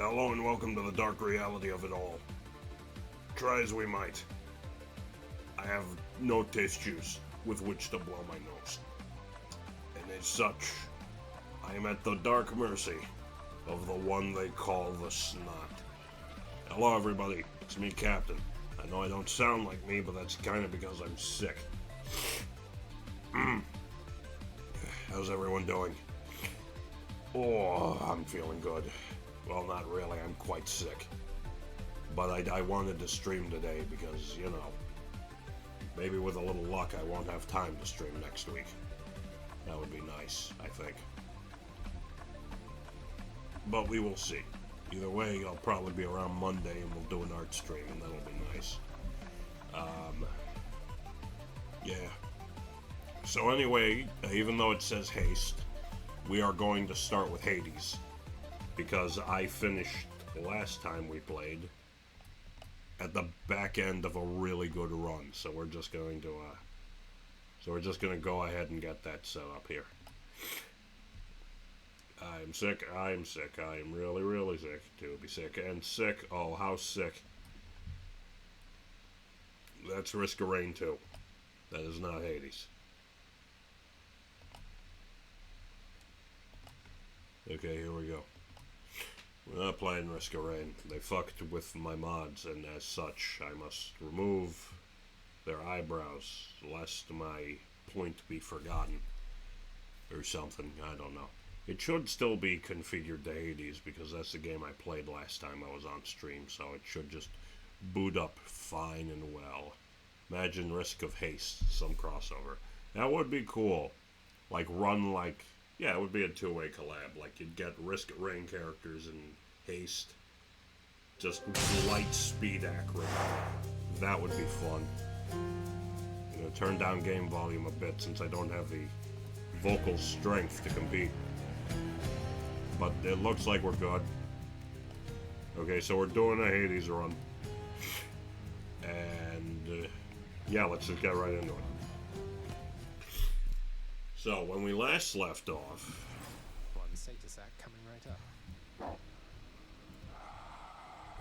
Hello and welcome to the dark reality of it all. Try as we might, I have no taste juice with which to blow my nose. And as such, I am at the dark mercy of the one they call the Snot. Hello everybody, it's me, Captain. I know I don't sound like me, but that's kind of because I'm sick. How's everyone doing? Oh, I'm feeling good. Well, not really, I'm quite sick. But I wanted to stream today because, you know, maybe with a little luck I won't have time to stream next week. That would be nice, I think. But we will see. Either way, I'll probably be around Monday and we'll do an art stream and that'll be nice. Yeah. So anyway, even though it says Haste, we are going to start with Hades. Because I finished the last time we played at the back end of a really good run, so we're just going to go ahead and get that set up here. I'm sick, I am really, really sick to be sick, and sick, oh how sick. That's Risk of Rain 2. That is not Hades. Okay, here we go. We're not playing Risk of Rain. They fucked with my mods, and as such, I must remove their eyebrows, lest my point be forgotten. Or something, I don't know. It should still be configured to Hades, because that's the game I played last time I was on stream, so it should just boot up fine and well. Imagine Risk of Haste, some crossover. That would be cool. Like, run like... Yeah, it would be a two-way collab. Like, you'd get Risk of Rain characters in Haste. Just light speed accurate. That would be fun. I'm gonna turn down game volume a bit since I don't have the vocal strength to compete. But it looks like we're good. Okay, so we're doing a Hades run. And, yeah, let's just get right into it. So, when we last left off... One Satasac coming right up.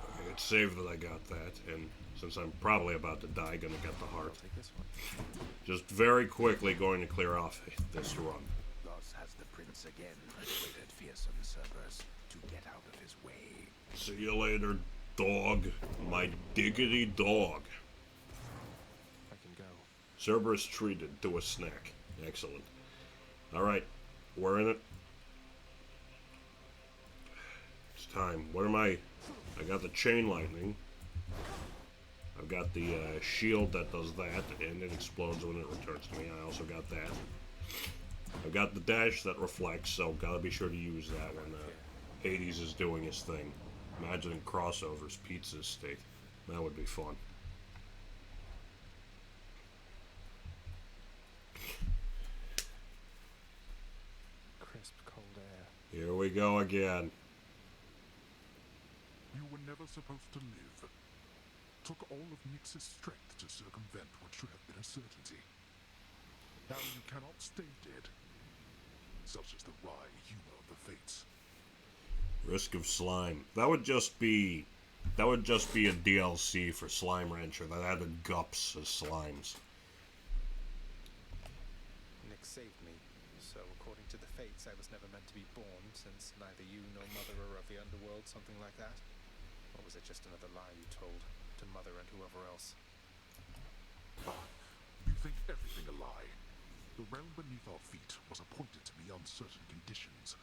Okay, it's saved that I got that, and since I'm probably about to die, gonna get the heart. I'll take this one. Just very quickly going to clear off this run. Thus has the prince again persuaded fearsome Cerberus to get out of his way. See you later, dog. My diggity dog. I can go. Cerberus treated to a snack. Excellent. Alright, we're in it. It's time. What am I got the chain lightning. I've got the shield that does that, and it explodes when it returns to me. I also got that. I've got the dash that reflects, so gotta be sure to use that when Hades is doing his thing. Imagining crossovers, pizza steak. That would be fun. Crisp, cold air. Here we go again. You were never supposed to live. Took all of Nyx's strength to circumvent what should have been a certainty. Now you cannot stay dead. Such is the wry humor of the fates. Risk of Slime. That would just be a DLC for Slime Rancher that added gups as slimes. Nyx saved me, so according to the fates, I was never meant to be born, since neither you nor Mother are of the underworld, something like that? Or was it just another lie you told to Mother and whoever else? You think everything a lie. The realm beneath our feet was appointed to me on certain conditions,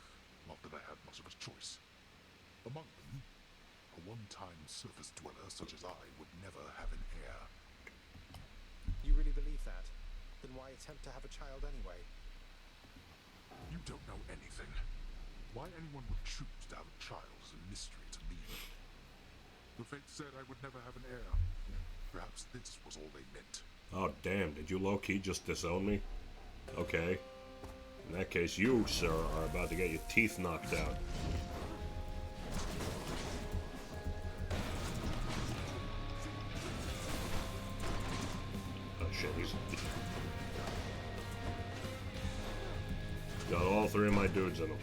not that I had much of a choice. Among them, a one-time surface dweller such as I would never have an heir. You really believe that? Then why attempt to have a child anyway? You don't know anything. Why anyone would choose to have a child is a mystery to me. The fates said I would never have an heir. Perhaps this was all they meant. Oh damn, did you low-key just disown me? Okay. In that case, you, sir, are about to get your teeth knocked out. Oh shit, he's got all three of my dudes in him.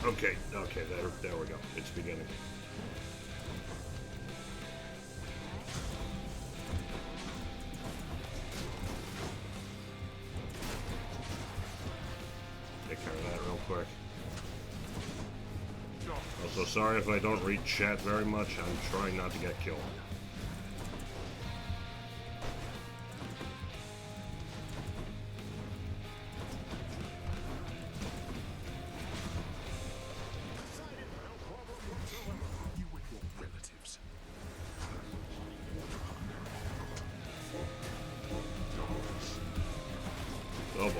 Okay, there we go. It's beginning. Take care of that real quick. Also, sorry if I don't read chat very much. I'm trying not to get killed. You and your relatives. Oh boy.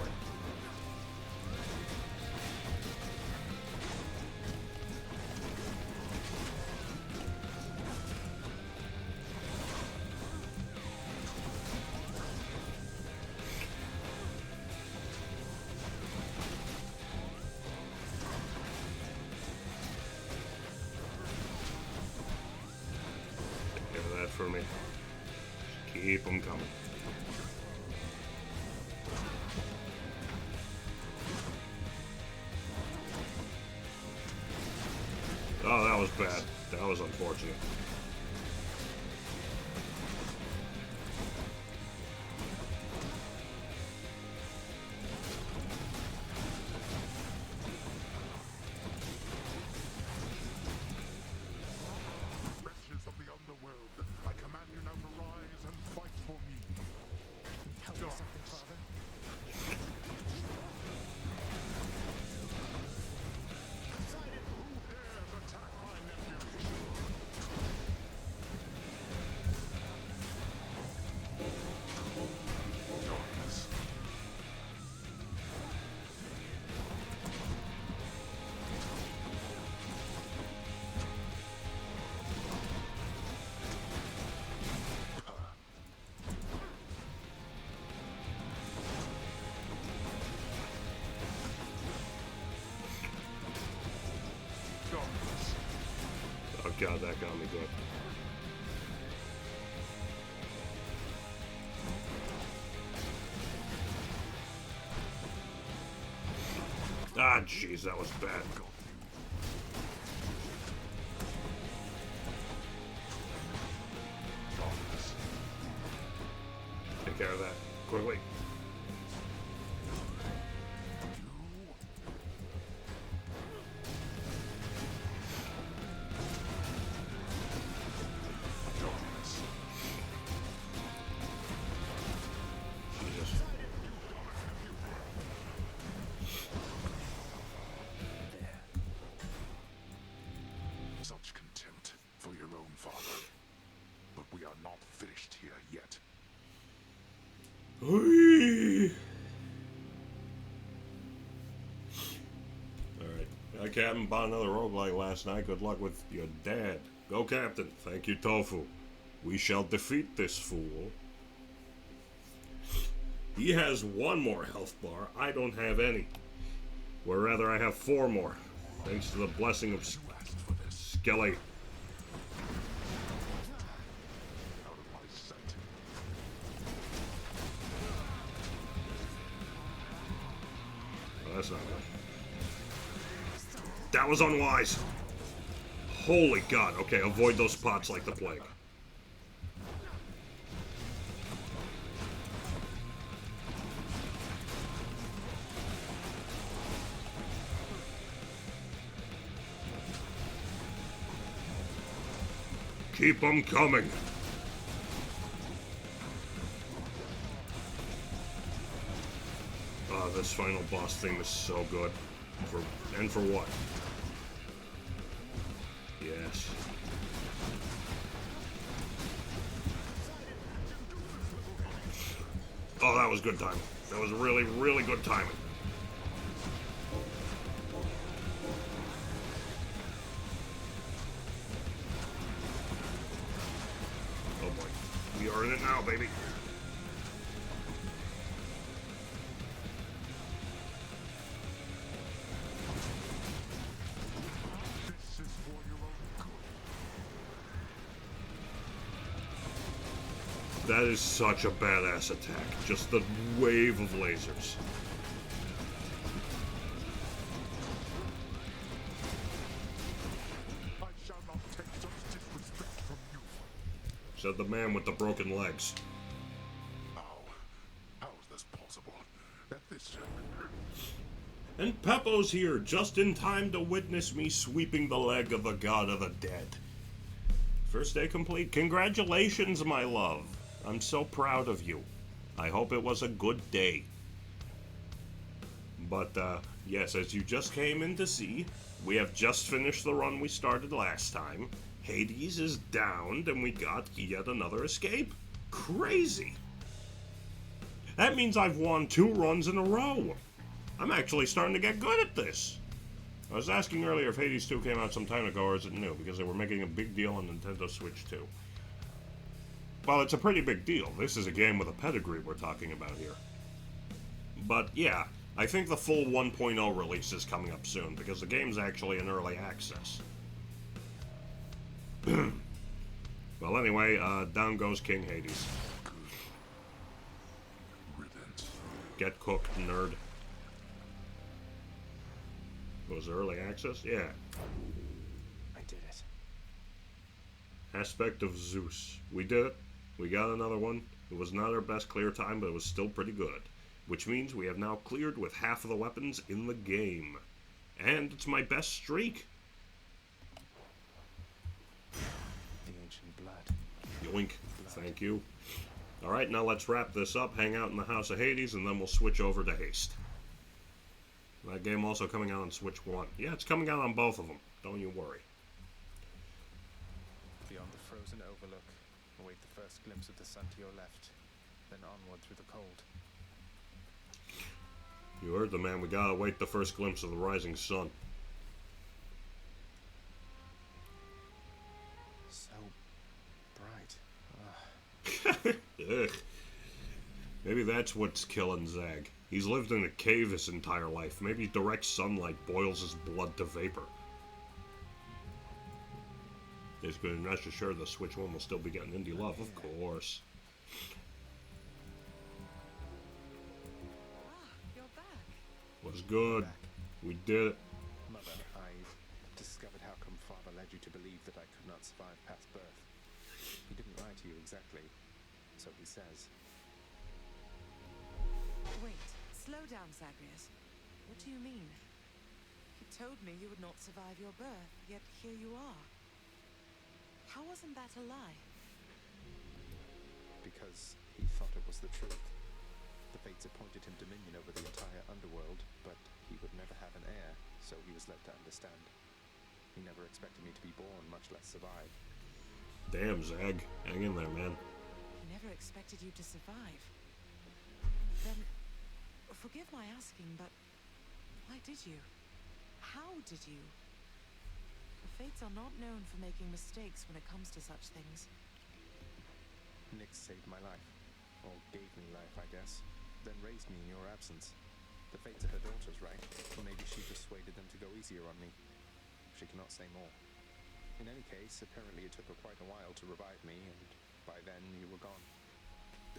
Take care of that for me. Just keep them coming. Oh, that was bad. That was unfortunate. Wretches of the underworld, I command you now to rise and fight for me. Help me something, Father. Who dares attack my nephew? Darkness. Darkness. Oh god, that got me good. Ah, jeez, that was bad. Darkness. Take care of that quickly. Darkness. Jesus. Such contempt for your own father. But we are not finished here yet. Alright. I Captain bought another roguelike last night. Good luck with your dad. Go, Captain. Thank you, Tofu. We shall defeat this fool. He has one more health bar. I don't have any. Or rather, I have 4 more. Thanks to the blessing of You asked for this. Skelly. Out of my sight. Oh, that's not good. That was unwise. Holy God. Okay, avoid those spots like the plague. Keep them coming. Oh, this final boss thing is so good. And for what? Yes. Oh, that was good timing. That was really, really good timing. Oh boy. We are in it now, baby. This is for your own good. That is such a badass attack. Just the wave of lasers. said the man with the broken legs. How is this possible? At this... And Peppo's here, just in time to witness me sweeping the leg of the god of the dead. First day complete. Congratulations, my love. I'm so proud of you. I hope it was a good day. But, yes, as you just came in to see, we have just finished the run we started last time. Hades is downed, and we got yet another escape. Crazy. That means I've won 2 runs in a row. I'm actually starting to get good at this. I was asking earlier if Hades 2 came out some time ago or is it new, because they were making a big deal on Nintendo Switch 2. Well, it's a pretty big deal. This is a game with a pedigree we're talking about here. But yeah, I think the full 1.0 release is coming up soon, because the game's actually in early access. Well, anyway, down goes King Hades. Get cooked, nerd. Was it early access? Yeah. I did it. Aspect of Zeus. We did it. We got another one. It was not our best clear time, but it was still pretty good. Which means we have now cleared with half of the weapons in the game. And it's my best streak. The ancient blood. Yoink. Thank you. Alright, now let's wrap this up, hang out in the House of Hades, and then we'll switch over to Haste. That game also coming out on Switch 1. Yeah, it's coming out on both of them. Don't you worry. Beyond the frozen overlook, await the first glimpse of the sun to your left, then onward through the cold. You heard the man. We gotta wait the first glimpse of the rising sun. So bright. Ugh. Maybe that's what's killing Zag. He's lived in a cave his entire life. Maybe direct sunlight boils his blood to vapor. Just going to rest assured the Switch 1 will still be getting indie love, of course. You're back. Was good. We did it. Mother, I discovered how come Father led you to believe that I could not survive past birth. He didn't lie to you exactly, so he says. Wait, slow down, Zagreus. What do you mean? You told me you would not survive your birth, yet here you are. How wasn't that a lie? Because he thought it was the truth. The fates appointed him dominion over the entire underworld, but he would never have an heir, so he was led to understand. He never expected me to be born, much less survive. Damn, Zag. Hang in there, man. He never expected you to survive. Then, forgive my asking, but why did you? How did you? The fates are not known for making mistakes when it comes to such things. Nyx saved my life, or gave me life, I guess, then raised me in your absence. The fates are her daughters, right? Or maybe she persuaded them to go easier on me. She cannot say more. In any case, apparently it took her quite a while to revive me, and by then you were gone.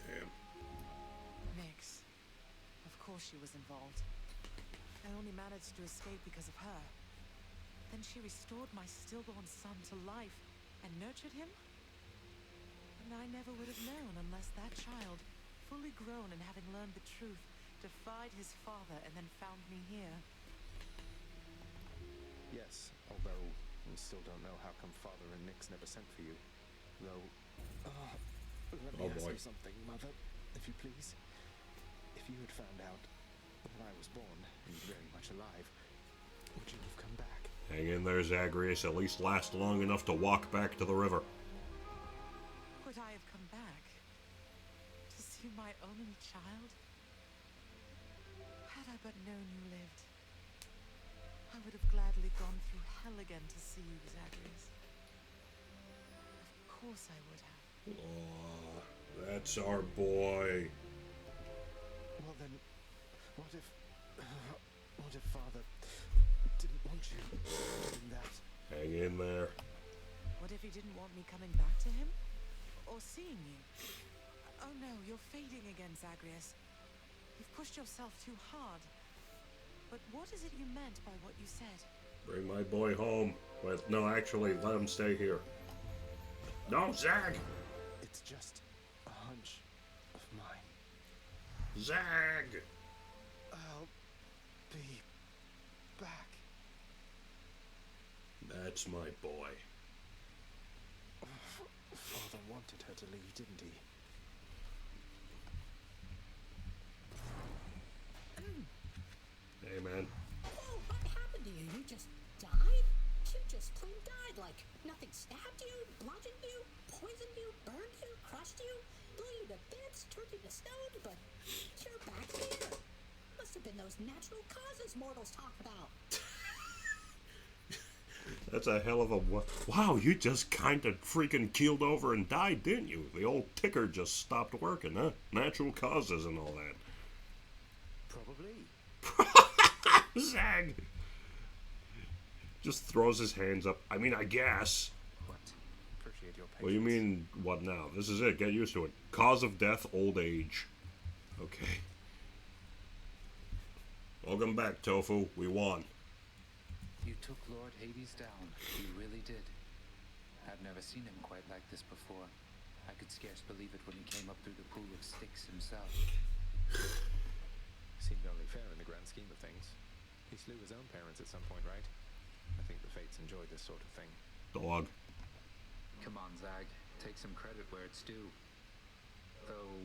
Damn. Nyx. Of course she was involved. I only managed to escape because of her. Then she restored my stillborn son to life and nurtured him? And I never would have known unless that child, fully grown and having learned the truth, defied his father and then found me here. Yes, although we still don't know how come Father and Nyx never sent for you. Though, let me ask you something, Mother, if you please. If you had found out that I was born and very much alive, would you have come back? Hang in there, Zagreus. At least last long enough to walk back to the river. Would I have come back? To see my only child? Had I but known you lived, I would have gladly gone through hell again to see you, Zagreus. Of course I would have. Oh, that's our boy. Well then, what if Father didn't want you doing that? Hang in there. What if he didn't want me coming back to him? Or seeing you? Oh no, you're fading again, Zagreus. You've pushed yourself too hard. But what is it you meant by what you said? Bring my boy home. Wait, no, actually, let him stay here. No, Zag! it's just a hunch of mine. Zag! I'll be back. That's my boy. Father wanted her to leave, didn't he? Hey, man. Oh, what happened to you? You just died? You just plain died, like nothing stabbed you, bludgeoned you, poisoned you, burned you, crushed you, blew you to bits, turned you to stone, but you're back here. Must have been those natural causes mortals talk about. That's a hell of a... Wow, you just kind of freaking keeled over and died, didn't you? The old ticker just stopped working, huh? Natural causes and all that. Probably. Zag! Just throws his hands up. I mean, I guess. What? Appreciate your patience. What do you mean, what now? This is it. Get used to it. Cause of death, old age. Okay. Welcome back, Tofu. We won. You took Lord Hades down. You really did. I've never seen him quite like this before. I could scarce believe it when he came up through the pool of Styx himself. Seemed only fair in the grand scheme of things. He slew his own parents at some point, right? I think the Fates enjoy this sort of thing. Dog. Come on, Zag. Take some credit where it's due. Though,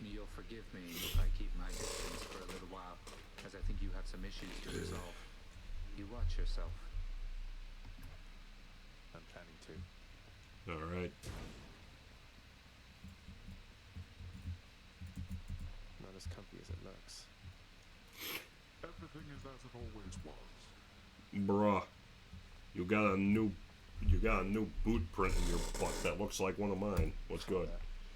you'll forgive me if I keep my distance for a little while, as I think you have some issues to resolve. You watch yourself. I'm planning to. Alright. Not as comfy as it looks. Everything is as it always was. Bruh. You got a new boot print in your butt that looks like one of mine. What's good?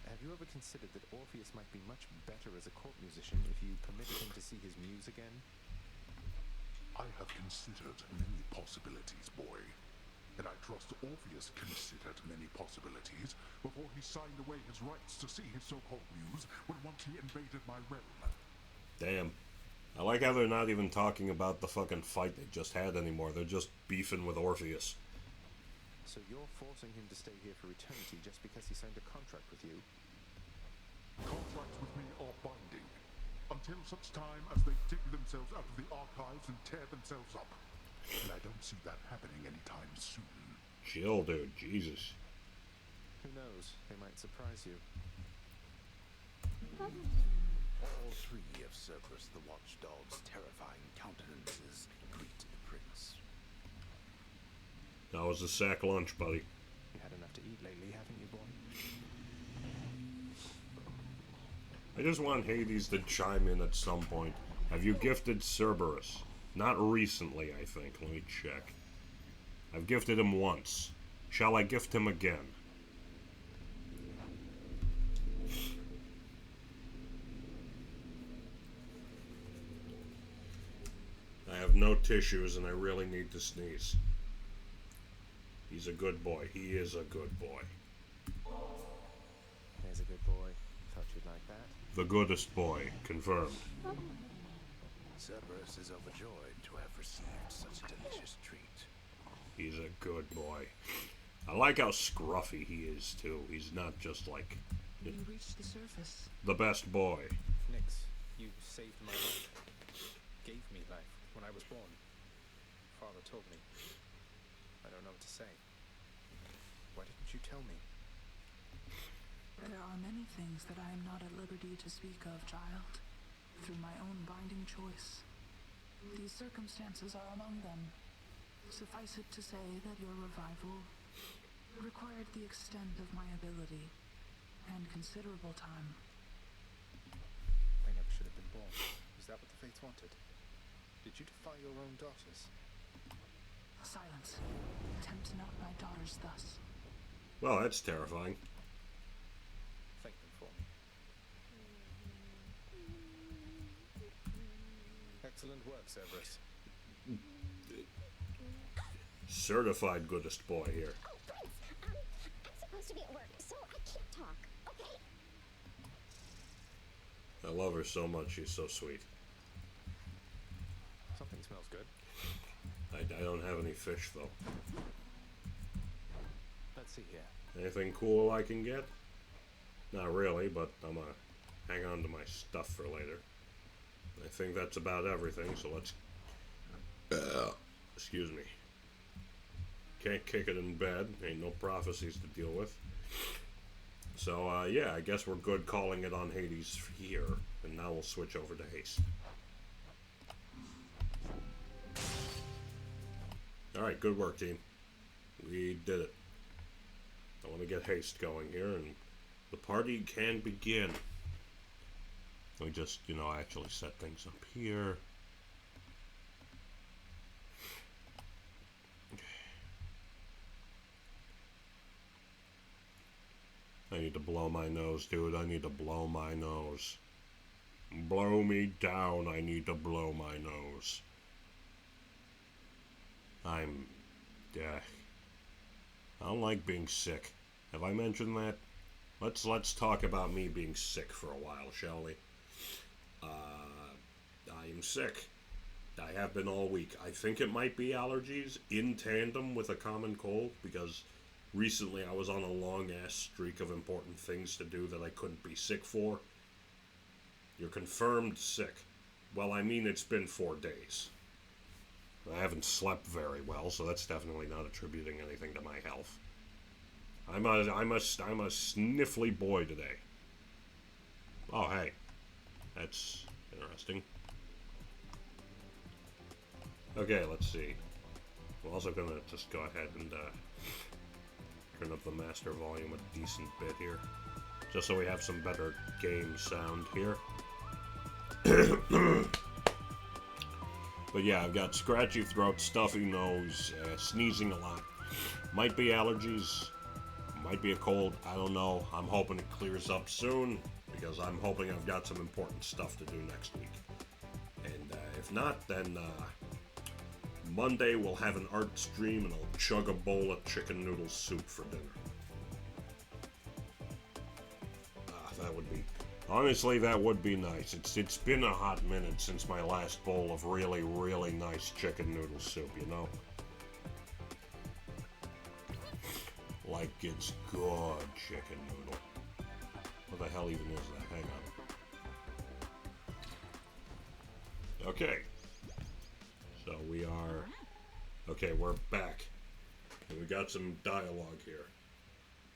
Have you ever considered that Orpheus might be much better as a court musician if you permitted him to see his muse again? I have considered many possibilities, boy. And I trust Orpheus considered many possibilities before he signed away his rights to see his so-called muse when once he invaded my realm. Damn. I like how they're not even talking about the fucking fight they just had anymore. They're just beefing with Orpheus. So you're forcing him to stay here for eternity just because he signed a contract with you? Contracts with me are binding, until such time as they dig themselves out of the archives and tear themselves up. And I don't see that happening anytime soon. Chill, dude. Jesus. Who knows? They might surprise you. All three of Cerberus the Watchdog's terrifying countenances greet the prince. That was a sack lunch, buddy. You had enough to eat lately, haven't you, boy? I just want Hades to chime in at some point. Have you gifted Cerberus? Not recently, I think. Let me check. I've gifted him once. Shall I gift him again? I have no tissues and I really need to sneeze. He's a good boy. He is a good boy. There's a good boy. Thought you'd like that. The goodest boy. Confirmed. Cerberus is overjoyed to have received such a delicious treat. He's a good boy. I like how scruffy he is, too. He's not just like... You reached the surface. The best boy. Nyx, you saved my life. Gave me life when I was born. Father told me. I don't know what to say. Why didn't you tell me? There are many things that I am not at liberty to speak of, child. Through my own binding choice. These circumstances are among them. Suffice it to say that your revival required the extent of my ability and considerable time. I never should have been born. Is that what the Fates wanted? Did you defy your own daughters? Silence. Tempt not my daughters thus. Well, that's terrifying. Thank them for me. Excellent work, Cerberus. Certified goodest boy here. Oh, Prince, I'm supposed to be at work, so I can't talk, okay? I love her so much. She's so sweet. Something smells good. I don't have any fish, though. Let's see here. Anything cool I can get? Not really, but I'm gonna hang on to my stuff for later. I think that's about everything, so let's... excuse me. Can't kick it in bed. Ain't no prophecies to deal with. So, yeah, I guess we're good calling it on Hades here. And now we'll switch over to Haste. Alright, good work, team. We did it. I want to get Haste going here, and the party can begin. Let me just, actually set things up here. I need to blow my nose, dude. I need to blow my nose. Blow me down. I need to blow my nose. I don't like being sick. Have I mentioned that? Let's talk about me being sick for a while, shall we? I am sick. I have been all week. I think it might be allergies in tandem with a common cold, because recently I was on a long-ass streak of important things to do that I couldn't be sick for. You're confirmed sick. Well, I mean, it's been 4 days. I haven't slept very well, so that's definitely not attributing anything to my health. I'm a sniffly boy today. Oh, hey. That's interesting. Okay, let's see. We're also gonna just go ahead and turn up the master volume a decent bit here, just so we have some better game sound here. But yeah, I've got scratchy throat, stuffy nose, sneezing a lot. Might be allergies, might be a cold, I don't know. I'm hoping it clears up soon, because I'm hoping I've got some important stuff to do next week. And if not, then Monday we'll have an art stream and I'll chug a bowl of chicken noodle soup for dinner. That would be... Honestly, that would be nice. It's been a hot minute since my last bowl of really, really nice chicken noodle soup, you know? Like, it's good chicken noodle. What the hell even is that? Hang on. Okay. So we are... Okay, we're back. And we got some dialogue here.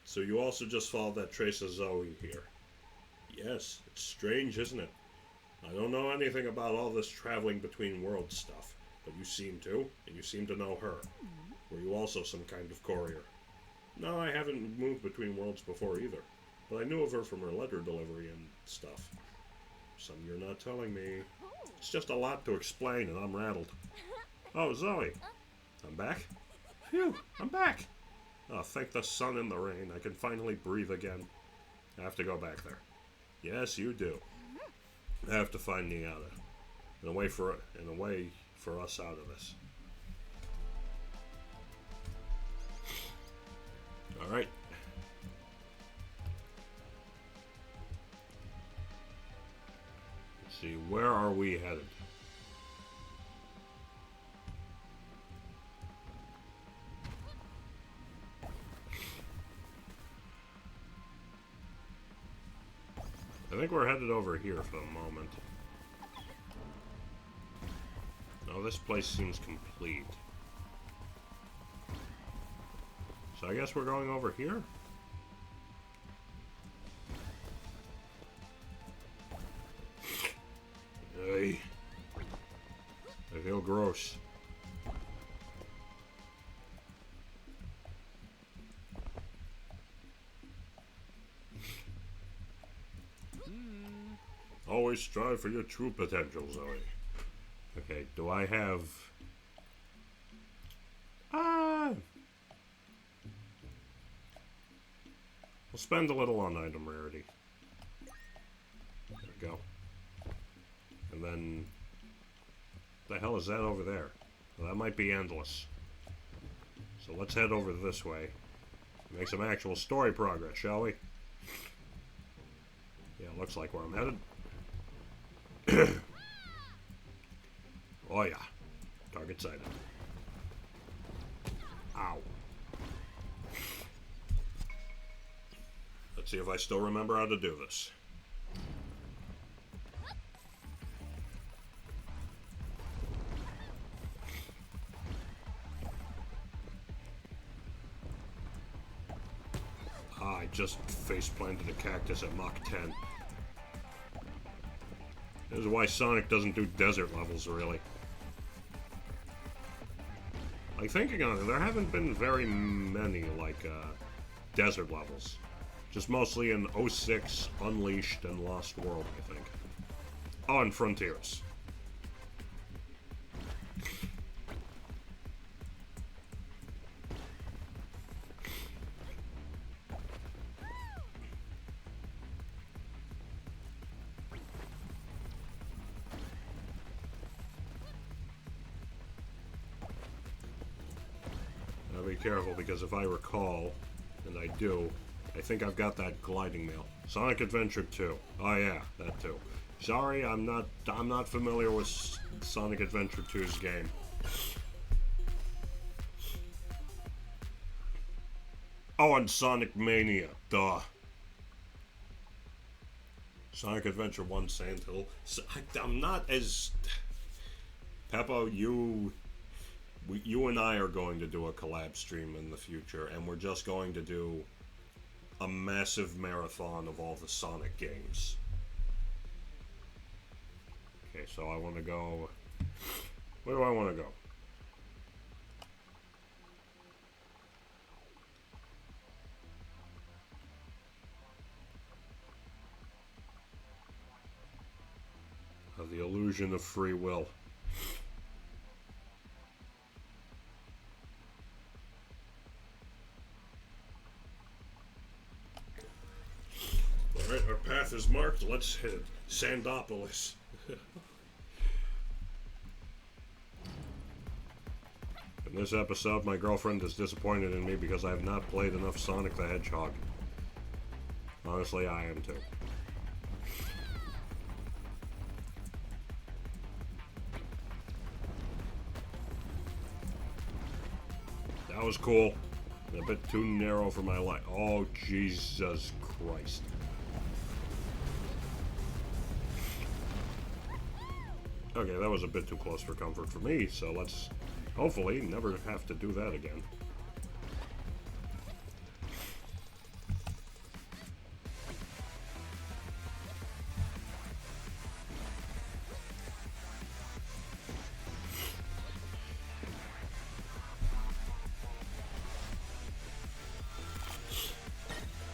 So you also just followed that trace of Zoe here. Yes, it's strange, isn't it? I don't know anything about all this traveling between worlds stuff, but you seem to, and you seem to know her. Were you also some kind of courier? No, I haven't moved between worlds before either, but I knew of her from her letter delivery and stuff. Some you're not telling me. It's just a lot to explain, and I'm rattled. Oh, Zoe. I'm back? Phew, I'm back. Oh, thank the sun and the rain. I can finally breathe again. I have to go back there. Yes, you do. I have to find Niata. And a way for us out of this. Alright. Let's see, where are we headed? I think we're headed over here for the moment. No, this place seems complete. So I guess we're going over here? Hey. I feel gross. Always strive for your true potential, Zoe. Okay, do I have... We'll spend a little on item rarity. There we go. And then... What the hell is that over there? Well, that might be endless. So let's head over this way. Make some actual story progress, shall we? Yeah, looks like where I'm headed. Oh yeah. Target sighted. Ow. Let's see if I still remember how to do this. Ah, I just face planted a cactus at Mach 10. This is why Sonic doesn't do desert levels, really. Like, thinking on it, there haven't been very many, like, desert levels. Just mostly in 06, Unleashed, and Lost World, I think. Oh, and Frontiers. Now be careful, because if I recall, and I do, I think I've got that gliding mail. Sonic Adventure 2. Oh yeah, that too. Sorry, I'm not familiar with Sonic Adventure 2's game. Oh, and Sonic Mania. Duh. Sonic Adventure 1 Sandhill. I'm not as... Peppo, you and I are going to do a collab stream in the future, and we're just going to do a massive marathon of all the Sonic games. Okay, so I want to go... Where do I want to go? The illusion of free will. Alright, our path is marked. Let's hit it. Sandopolis. In this episode, my girlfriend is disappointed in me because I have not played enough Sonic the Hedgehog. Honestly, I am too. That was cool. A bit too narrow for my life. Oh, Jesus Christ. Okay, that was a bit too close for comfort for me, so let's hopefully never have to do that again.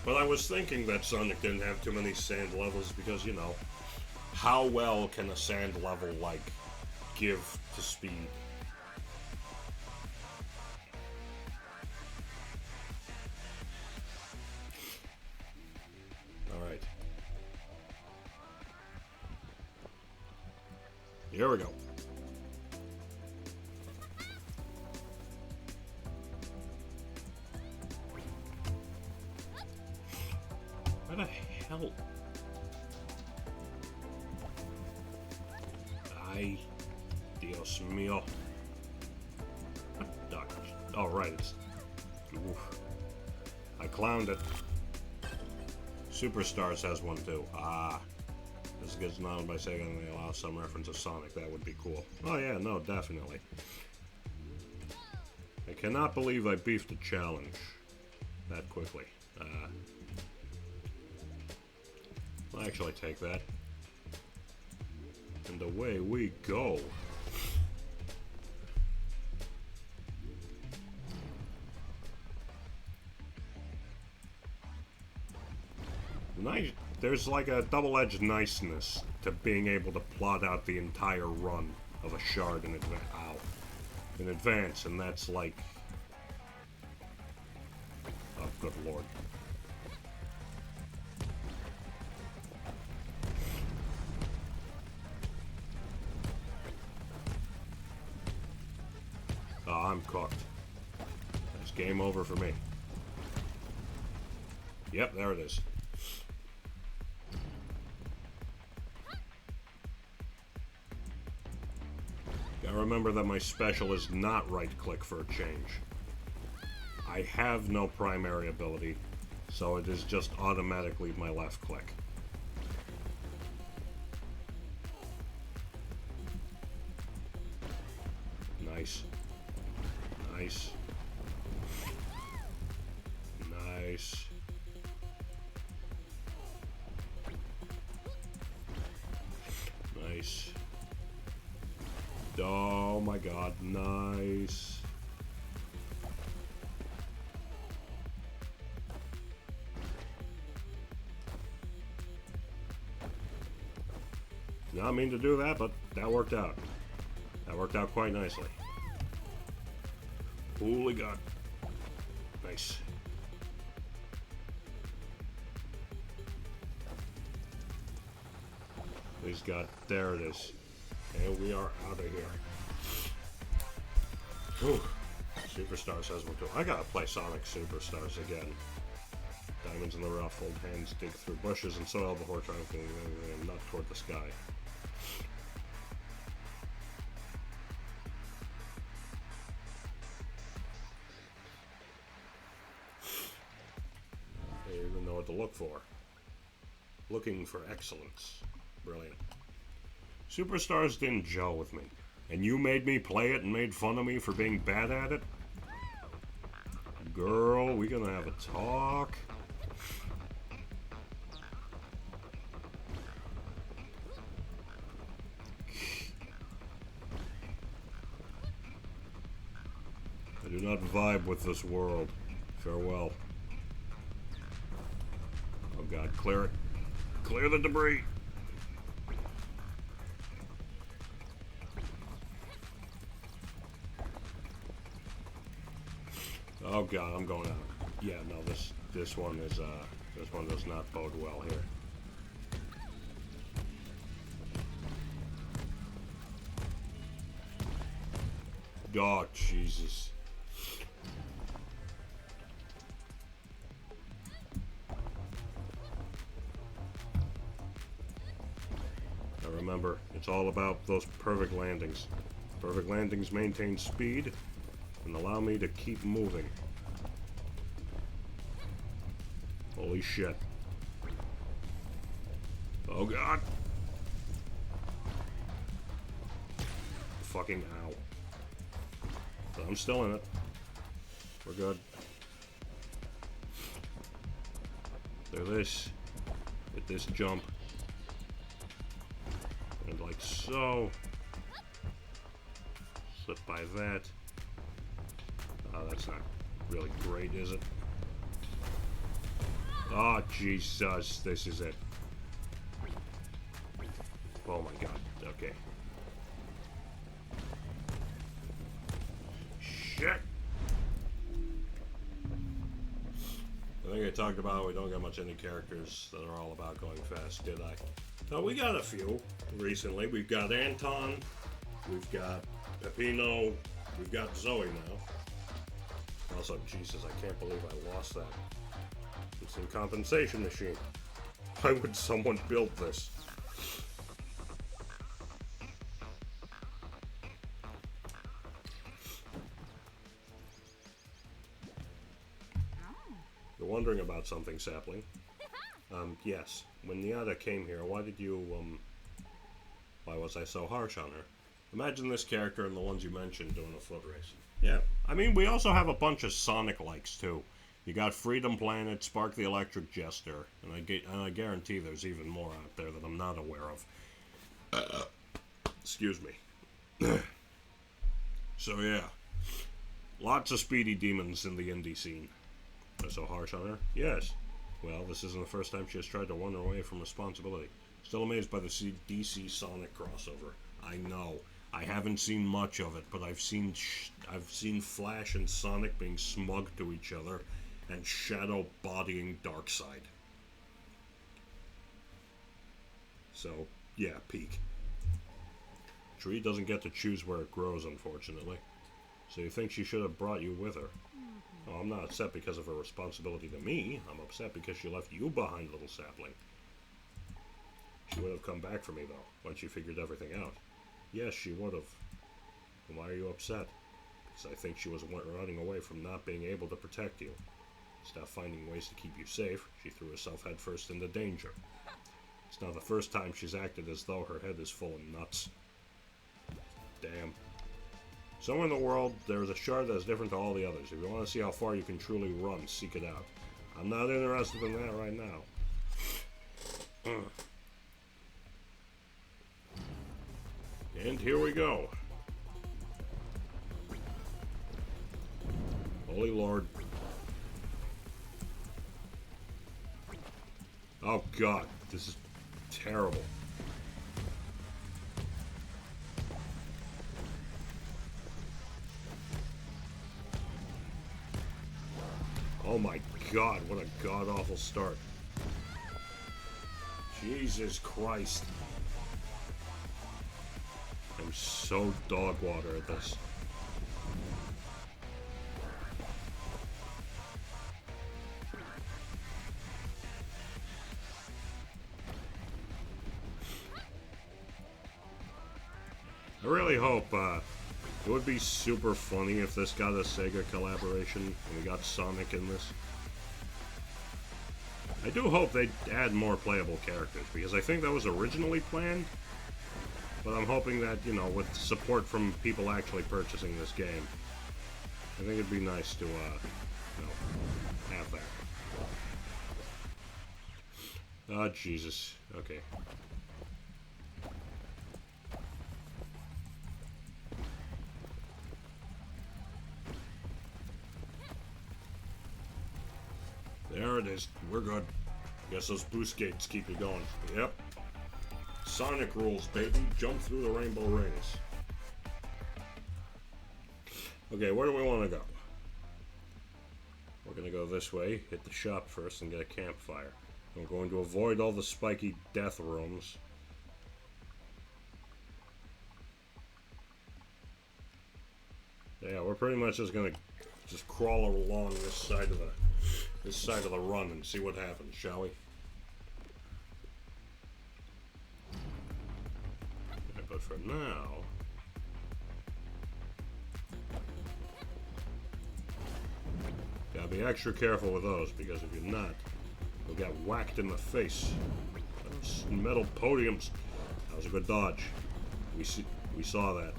But I was thinking that Sonic didn't have too many sand levels because, you know, how well can a sand level, like, give to speed? Alright. Here we go. Where the hell? Ay, Dios mío. Oh, right, it's... Oof. I clowned it. Superstars has one too. Ah. This gets known by Sega and they allow some reference of Sonic. That would be cool. Oh yeah, no, definitely. I cannot believe I beefed a challenge that quickly. I'll actually take that. And away we go. Nice. There's like a double-edged niceness to being able to plot out the entire run of a shard in advance, and that's like... Oh, good lord. Oh, I'm cooked. That's game over for me. Yep, there it is. Gotta remember that my special is not right-click for a change. I have no primary ability. So it is just automatically my left click. Nice. Nice. Nice. Nice. Oh my god, nice. Not mean to do that, but that worked out. That worked out quite nicely. Holy god. Nice. He's got, there it is. And we are out of here. Whew. Superstars has one too. I gotta play Sonic Superstars again. Diamonds in the rough, old hands dig through bushes and soil before trying to nut toward the sky. I don't even know what to look for. Looking for excellence. Brilliant. Superstars didn't gel with me. And you made me play it and made fun of me for being bad at it? Girl, we gonna have a talk? I do not vibe with this world. Farewell. Oh god, clear it. Clear the debris! Oh god, I'm going out. Yeah, no, this one is this one does not bode well here. Oh Jesus. Now remember, it's all about those perfect landings. Perfect landings maintain speed and allow me to keep moving. Holy shit. Oh god. Fucking ow. But I'm still in it. We're good. Do this. With this jump. And like so. Slip by that. Oh, that's not really great, is it? Oh, Jesus. This is it. Oh my god. Okay. Shit! I think I talked about we don't got much any characters that are all about going fast, did I? No, we got a few recently. We've got Anton. We've got Peppino. We've got Zoe now. Also, Jesus, I can't believe I lost that. It's a compensation machine. Why would someone build this? You're wondering about something, Sapling. Yes. When Niata came here, why did you, why was I so harsh on her? Imagine this character and the ones you mentioned doing a foot race. Yeah. I mean, we also have a bunch of Sonic likes, too. You got Freedom Planet, Spark the Electric Jester, and I guarantee there's even more out there that I'm not aware of. Excuse me. So yeah, lots of speedy demons in the indie scene. Am I so harsh on her? Yes. Well, this isn't the first time she has tried to run away from responsibility. Still amazed by the DC Sonic crossover. I know. I haven't seen much of it, but I've seen Flash and Sonic being smug to each other, and Shadow bodying Darkseid. So, yeah, peak. Tree doesn't get to choose where it grows, unfortunately. So you think she should have brought you with her? Oh, I'm not upset because of her responsibility to me. I'm upset because she left you behind, little sapling. She would have come back for me, though, once she figured everything out. Yes, she would have. And why are you upset? Because I think she was running away from not being able to protect you. Instead of finding ways to keep you safe, she threw herself headfirst into danger. It's now the first time she's acted as though her head is full of nuts. Damn. Somewhere in the world, there is a shard that is different to all the others. If you want to see how far you can truly run, seek it out. I'm not interested in that right now. And here we go. Holy Lord. Oh God, this is terrible. Oh my God, what a god-awful start. Jesus Christ. I'm so dog water at this. I really hope, it would be super funny if this got a Sega collaboration and we got Sonic in this. I do hope they add more playable characters, because I think that was originally planned, but I'm hoping that, you know, with support from people actually purchasing this game, I think it'd be nice to, you know, have that. Oh, Jesus. Okay. There it is. We're good. Guess those boost gates keep you going. Yep. Sonic rules, baby. Jump through the rainbow rings. Okay, where do we want to go? We're going to go this way, hit the shop first, and get a campfire. We're going to avoid all the spiky death rooms. Yeah, we're pretty much just going to just crawl along this side of the run and see what happens, shall we? Okay, but for now, gotta be extra careful with those, because if you're not, you'll get whacked in the face. Those metal podiums. That was a good dodge. We saw that.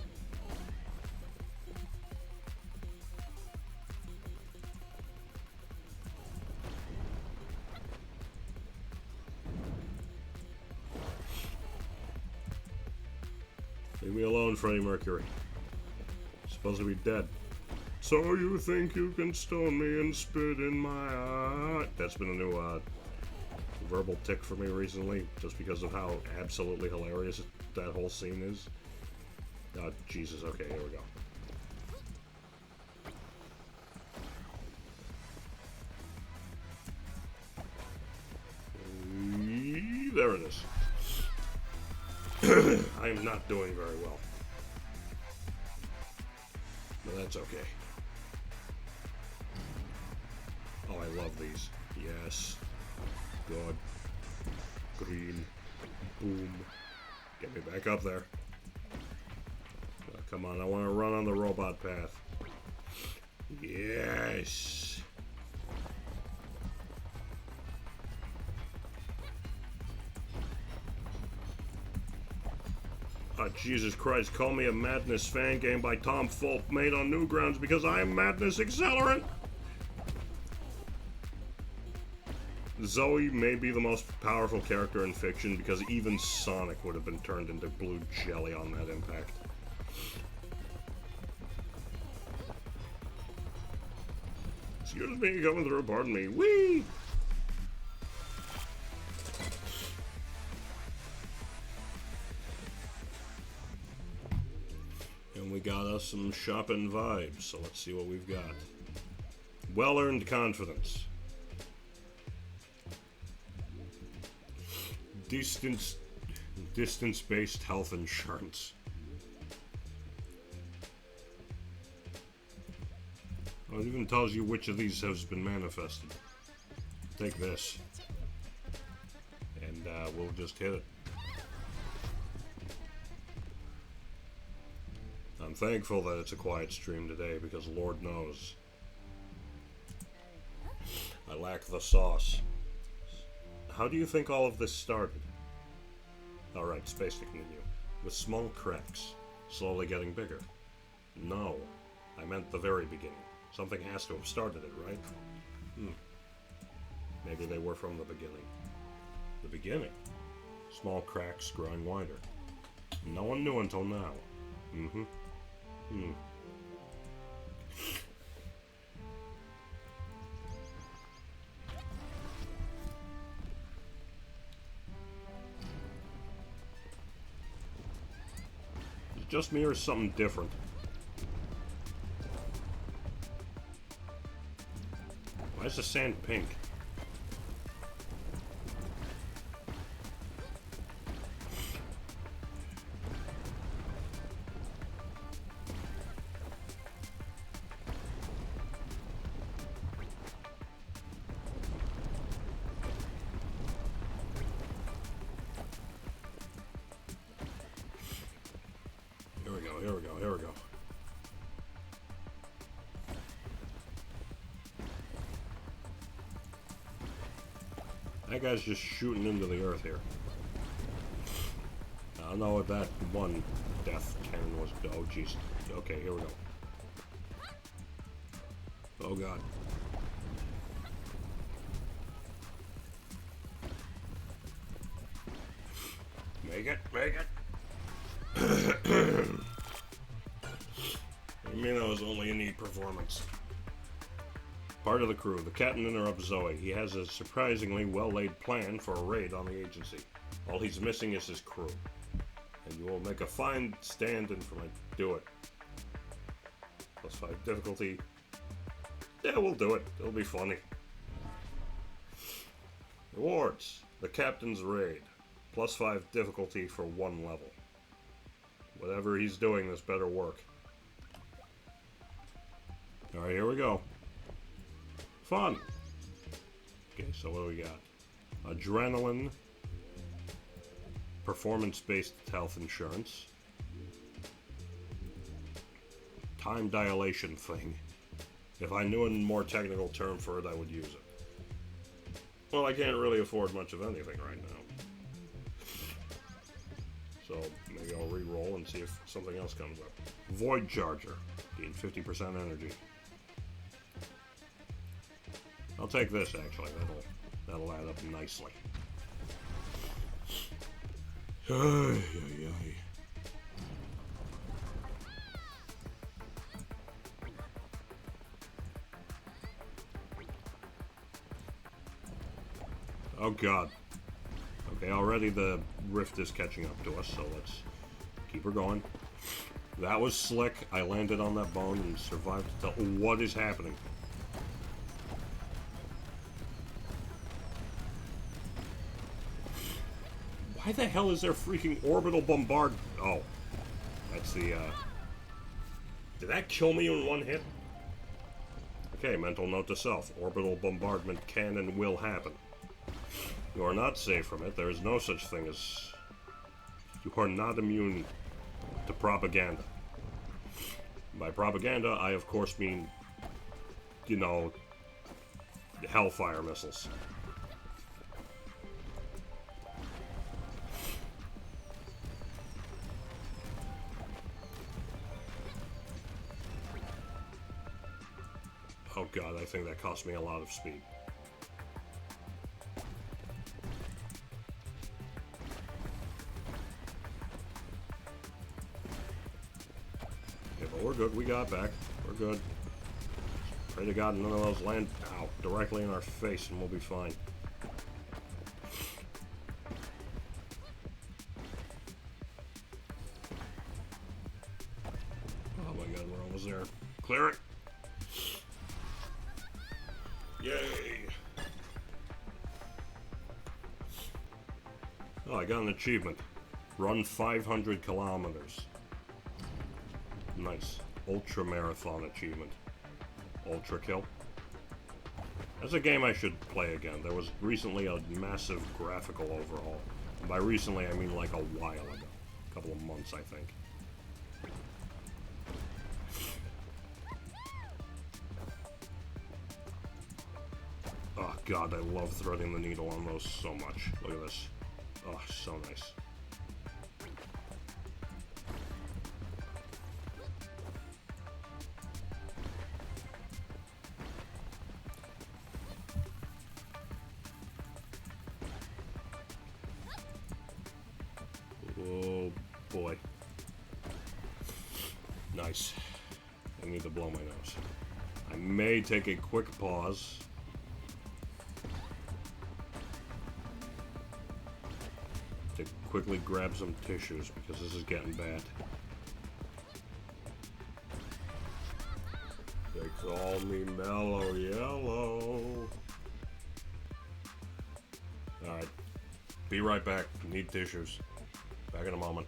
Leave me alone, Freddie Mercury. Supposed to be dead. So you think you can stone me and spit in my eye? That's been a new verbal tick for me recently, just because of how absolutely hilarious that whole scene is. Oh, Jesus. Okay, here we go. There it is. I am not doing very well. But that's okay. Oh, I love these. Yes. Good. Green. Boom. Get me back up there. Oh, come on, I want to run on the robot path. Yes. Oh, Jesus Christ, call me a Madness fan game by Tom Fulp, made on Newgrounds, because I am Madness Accelerant! Zoe may be the most powerful character in fiction, because even Sonic would have been turned into blue jelly on that impact. Excuse me, coming through, pardon me. Whee! And we got us some shopping vibes, so let's see what we've got. Well-earned confidence. Distance-based health insurance. Oh, it even tells you which of these has been manifested. Take this. And we'll just hit it. I'm thankful that it's a quiet stream today, because Lord knows lack the sauce. How do you think all of this started? Alright, space to continue. With small cracks, slowly getting bigger. No, I meant the very beginning. Something has to have started it, right? Maybe they were from the beginning. The beginning? Small cracks growing wider. No one knew until now. Is it just me or something different? Why is the sand pink? Here we go. That guy's just shooting into the earth here. I don't know what that one death cannon was. Oh, jeez. Okay, here we go. Oh, God. Make it. I mean, that was only a neat performance. Part of the crew. The captain interrupts Zoe. He has a surprisingly well-laid plan for a raid on the agency. All he's missing is his crew. And you will make a fine stand-in for my... Do it. +5 difficulty. Yeah, we'll do it. It'll be funny. Rewards. The captain's raid. +5 difficulty for 1 level. Whatever he's doing, this better work. Alright, here we go. Fun! Okay, so what do we got? Adrenaline. Performance-based health insurance. Time dilation thing. If I knew a more technical term for it, I would use it. Well, I can't really afford much of anything right now. So, maybe I'll re-roll and see if something else comes up. Void Charger. Gain 50% energy. I'll take this, actually. That'll add up nicely. Oh, God. Okay, already the rift is catching up to us, so let's keep her going. That was slick. I landed on that bone and survived to tell what is happening. Why the hell is there freaking orbital bombard? Oh, that's the, Did that kill me in one hit? Okay, mental note to self. Orbital bombardment can and will happen. You are not safe from it. There is no such thing as... You are not immune to propaganda. By propaganda, I of course mean, you know, Hellfire missiles. Oh God, I think that cost me a lot of speed. Okay, but we're good. We got back. We're good. Pray to God none of those land directly in our face and we'll be fine. Oh my God, we're almost there. Clear it. Yay! Oh, I got an achievement. Run 500 kilometers. Nice. Ultra Marathon achievement. Ultra Kill. That's a game I should play again. There was recently a massive graphical overhaul. And by recently, I mean like a while ago. A couple of months, I think. Oh, God, I love threading the needle on those so much. Look at this. Oh, so nice. Oh boy. Nice. I need to blow my nose. I may take a quick pause. To quickly grab some tissues because this is getting bad. They call me Mellow Yellow. Alright. Be right back. Need tissues. Back in a moment.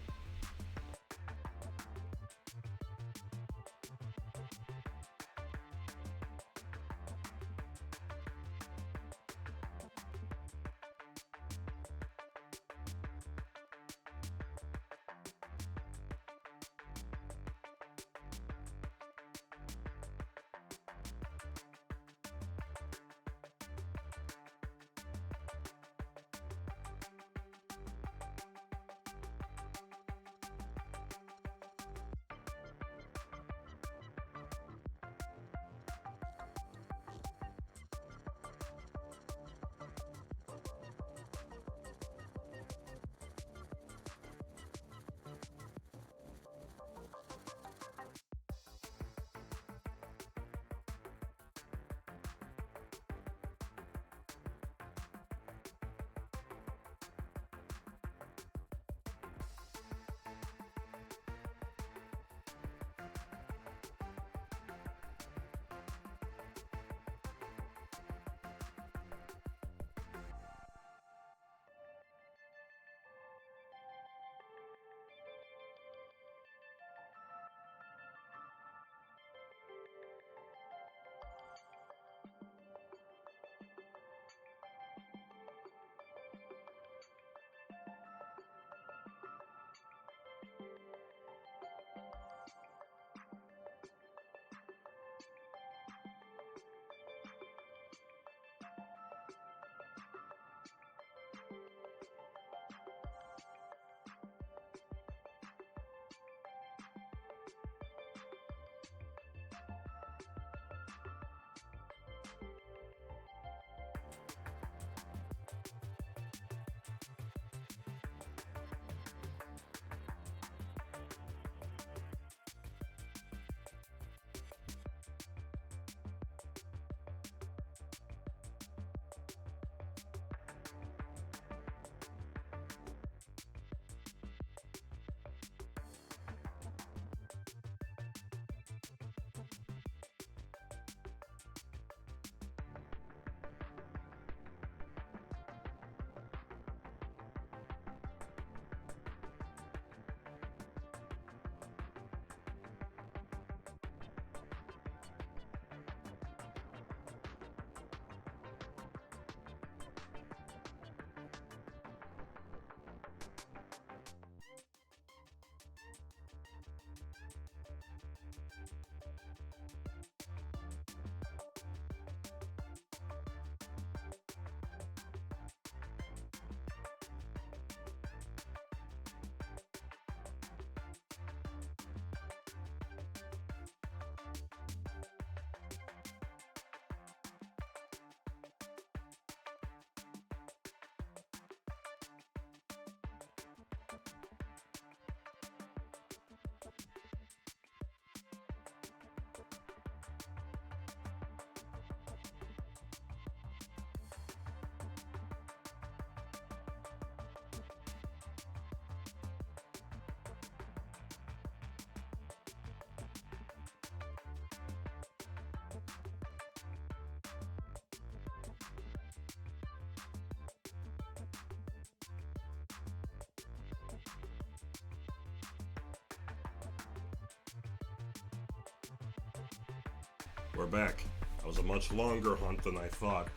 We're back. That was a much longer hunt than I thought,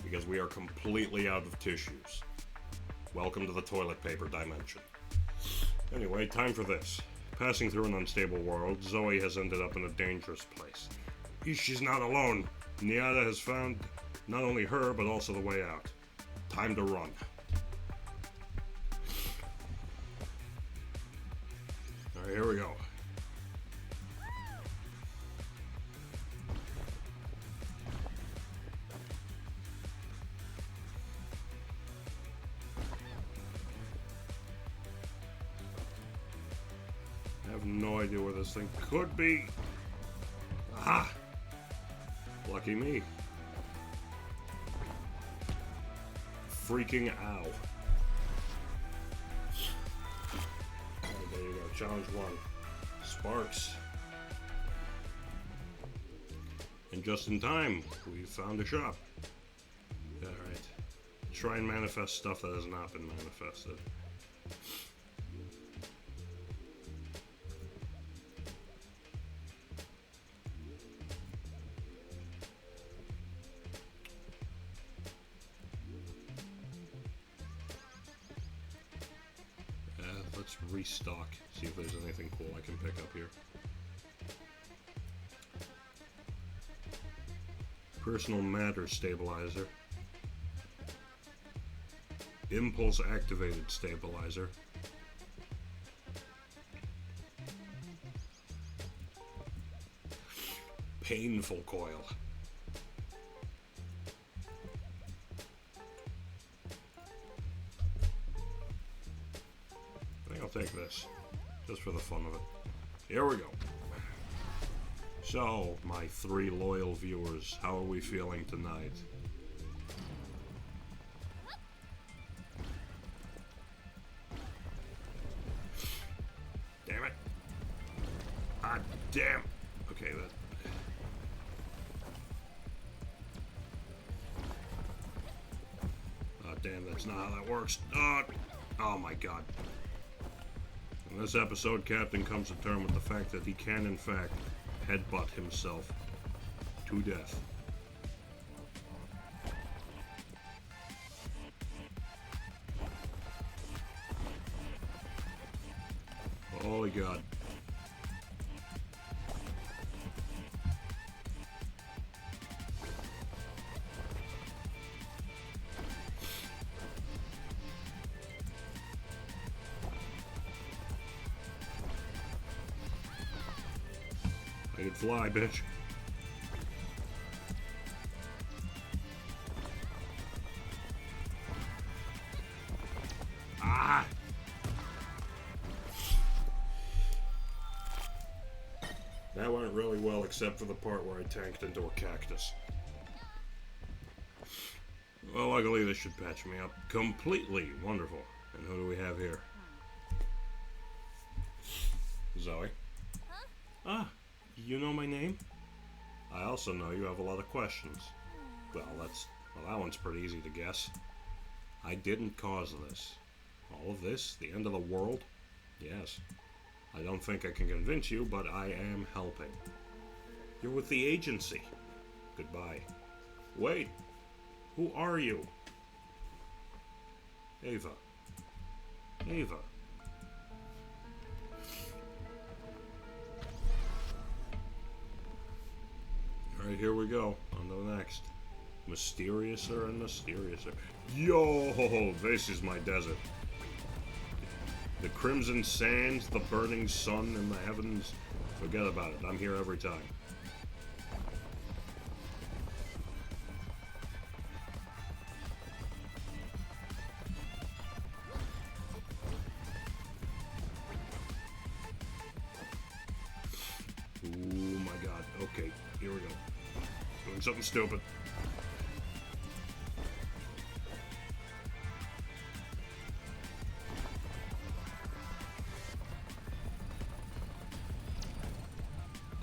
because we are completely out of tissues. Welcome to the toilet paper dimension. Anyway, time for this. Passing through an unstable world, Zoe has ended up in a dangerous place. She's not alone. Niada has found not only her, but also the way out. Time to run. Alright, here we go. I have no idea where this thing could be. Ah! Lucky me. Freaking ow. Oh, there you go. Challenge 1. Sparks. And just in time, we found a shop. Alright. Try and manifest stuff that has not been manifested. Let's restock, see if there's anything cool I can pick up here. Personal matter stabilizer. Impulse activated stabilizer. Painful coil. I'll take this, just for the fun of it. Here we go. So, my 3 loyal viewers, how are we feeling tonight? Damn it. Ah, damn. Okay, that... Oh, damn, that's not how that works. Oh my god. In this episode, Captain comes to terms with the fact that he can, in fact, headbutt himself to death. Holy God. I can fly, bitch. Ah! That went really well, except for the part where I tanked into a cactus. Well, luckily this should patch me up completely. Wonderful. And who do we have here? Zoe. Huh? Ah, you know my name? I also know you have a lot of questions. Well, that one's pretty easy to guess. I didn't cause this. All of this? The end of the world? Yes. I don't think I can convince you, but I am helping. You're with the agency. Goodbye. Wait. Who are you? Ava. Ava. Alright, here we go. On to the next. Mysteriouser and mysteriouser. Yo, this is my desert. The crimson sands, the burning sun, and the heavens. Forget about it. I'm here every time. Oh my god. Okay, here we go. Doing something stupid.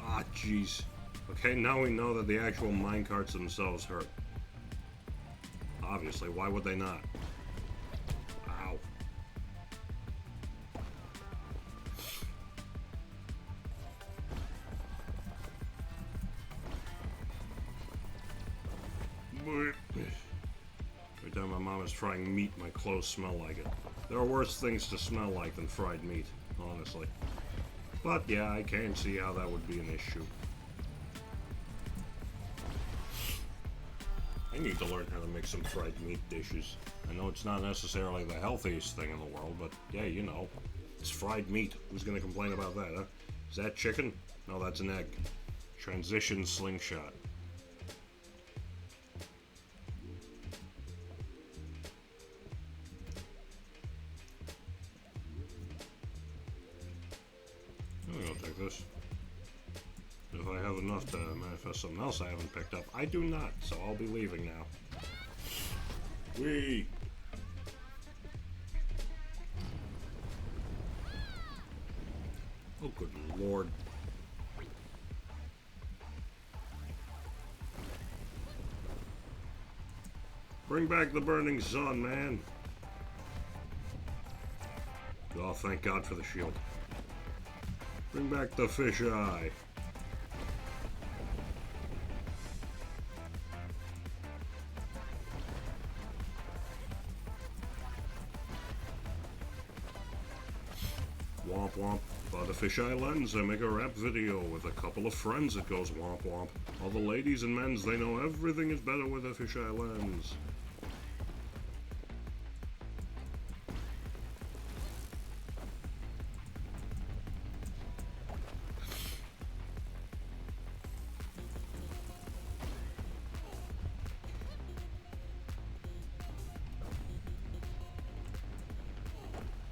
Ah, jeez. Okay, now we know that the actual minecarts themselves hurt. Obviously, why would they not? Ow. Every time my mom is frying meat, my clothes smell like it. There are worse things to smell like than fried meat, honestly. But yeah, I can see how that would be an issue. I need to learn how to make some fried meat dishes. I know it's not necessarily the healthiest thing in the world, but yeah, you know. It's fried meat. Who's gonna complain about that, huh? Is that chicken? No, that's an egg. Transition slingshot. I'm gonna take this. If I have enough to manifest something else I haven't picked up, I do not, so I'll be leaving now. Whee! Oh, good lord. Bring back the burning sun, man. Oh, thank God for the shield. Bring back the fisheye. Womp womp. Bought a fisheye lens. I make a rap video with a couple of friends. It goes womp womp. All the ladies and men's, they know everything is better with a fisheye lens.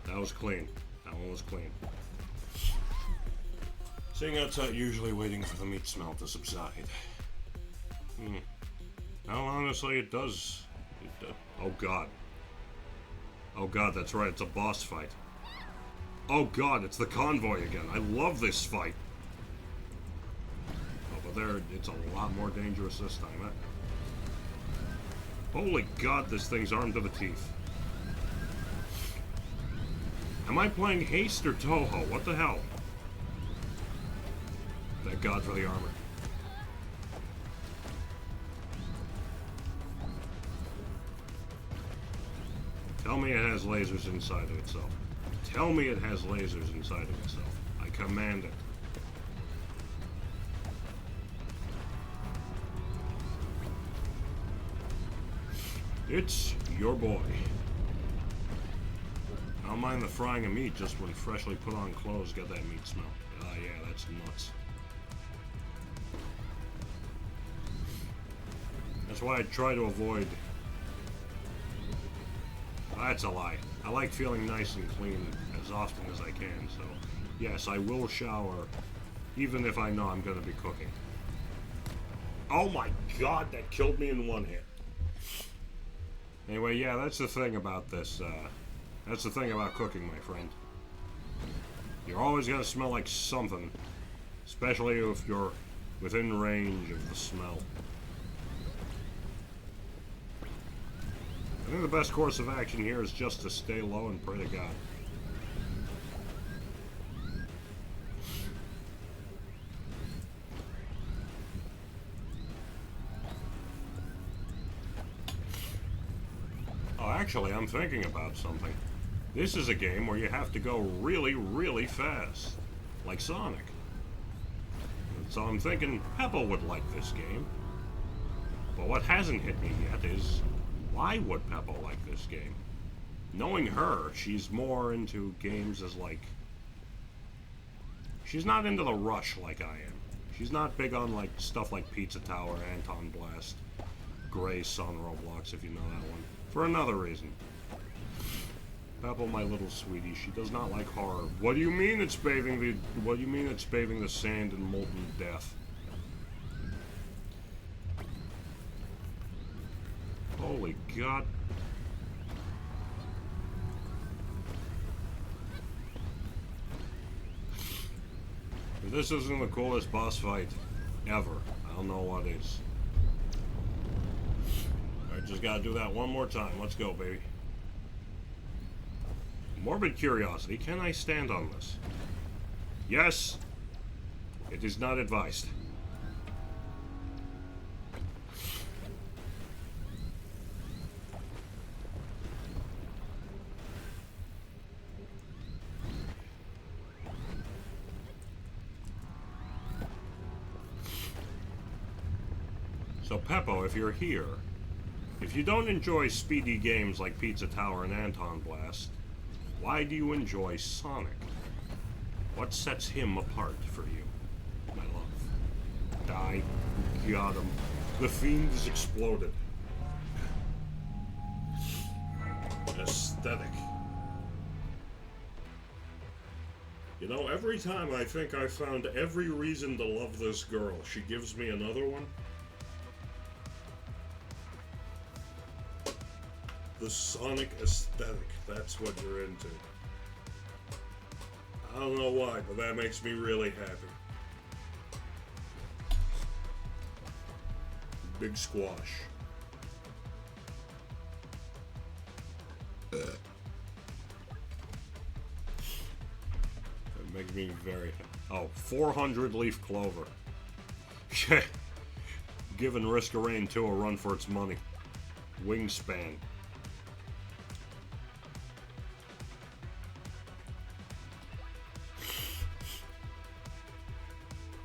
That was clean. That one was clean. Sitting outside, usually waiting for the meat smell to subside. Now, honestly, it does. Oh god. Oh god, that's right, it's a boss fight. Oh god, it's the convoy again. I love this fight. Oh, but there, it's a lot more dangerous this time, huh? Holy god, this thing's armed to the teeth. Am I playing Haste or Toho? What the hell? Thank God for the armor. Tell me it has lasers inside of itself. Tell me it has lasers inside of itself. I command it. It's your boy. I don't mind the frying of meat, just when freshly put on clothes get that meat smell. Ah, yeah, that's nuts. That's why I try to avoid... That's a lie. I like feeling nice and clean as often as I can, so... Yes, I will shower, even if I know I'm gonna be cooking. Oh my god, that killed me in one hit. Anyway, yeah, that's the thing about this, that's the thing about cooking, my friend. You're always gonna smell like something, especially if you're within range of the smell. I think the best course of action here is just to stay low and pray to God. Oh, actually, I'm thinking about something. This is a game where you have to go really, really fast. Like Sonic. So I'm thinking Peppa would like this game. But what hasn't hit me yet is, why would Peppa like this game? Knowing her, she's more into games as like... She's not into the rush like I am. She's not big on like stuff like Pizza Tower, Anton Blast, Grace on Roblox, if you know that one. For another reason. Peppa, my little sweetie, she does not like horror. What do you mean it's bathing the... What do you mean it's bathing the sand in molten death? Holy God. If this isn't the coolest boss fight ever, I don't know what is. Alright, just gotta do that one more time. Let's go, baby. Morbid curiosity, can I stand on this? Yes! It is not advised. So Peppo, if you're here, If you don't enjoy speedy games like Pizza Tower and Anton Blast, why do you enjoy Sonic? What sets him apart for you, my love? Die. Got him. The fiend is exploded. Aesthetic. You know, every time I think I found every reason to love this girl, she gives me another one. The Sonic aesthetic, that's what you're into. I don't know why, but that makes me really happy. Big squash. That makes me very happy. Oh, 400 leaf clover. Giving Risk of Rain 2 a run for its money. Wingspan.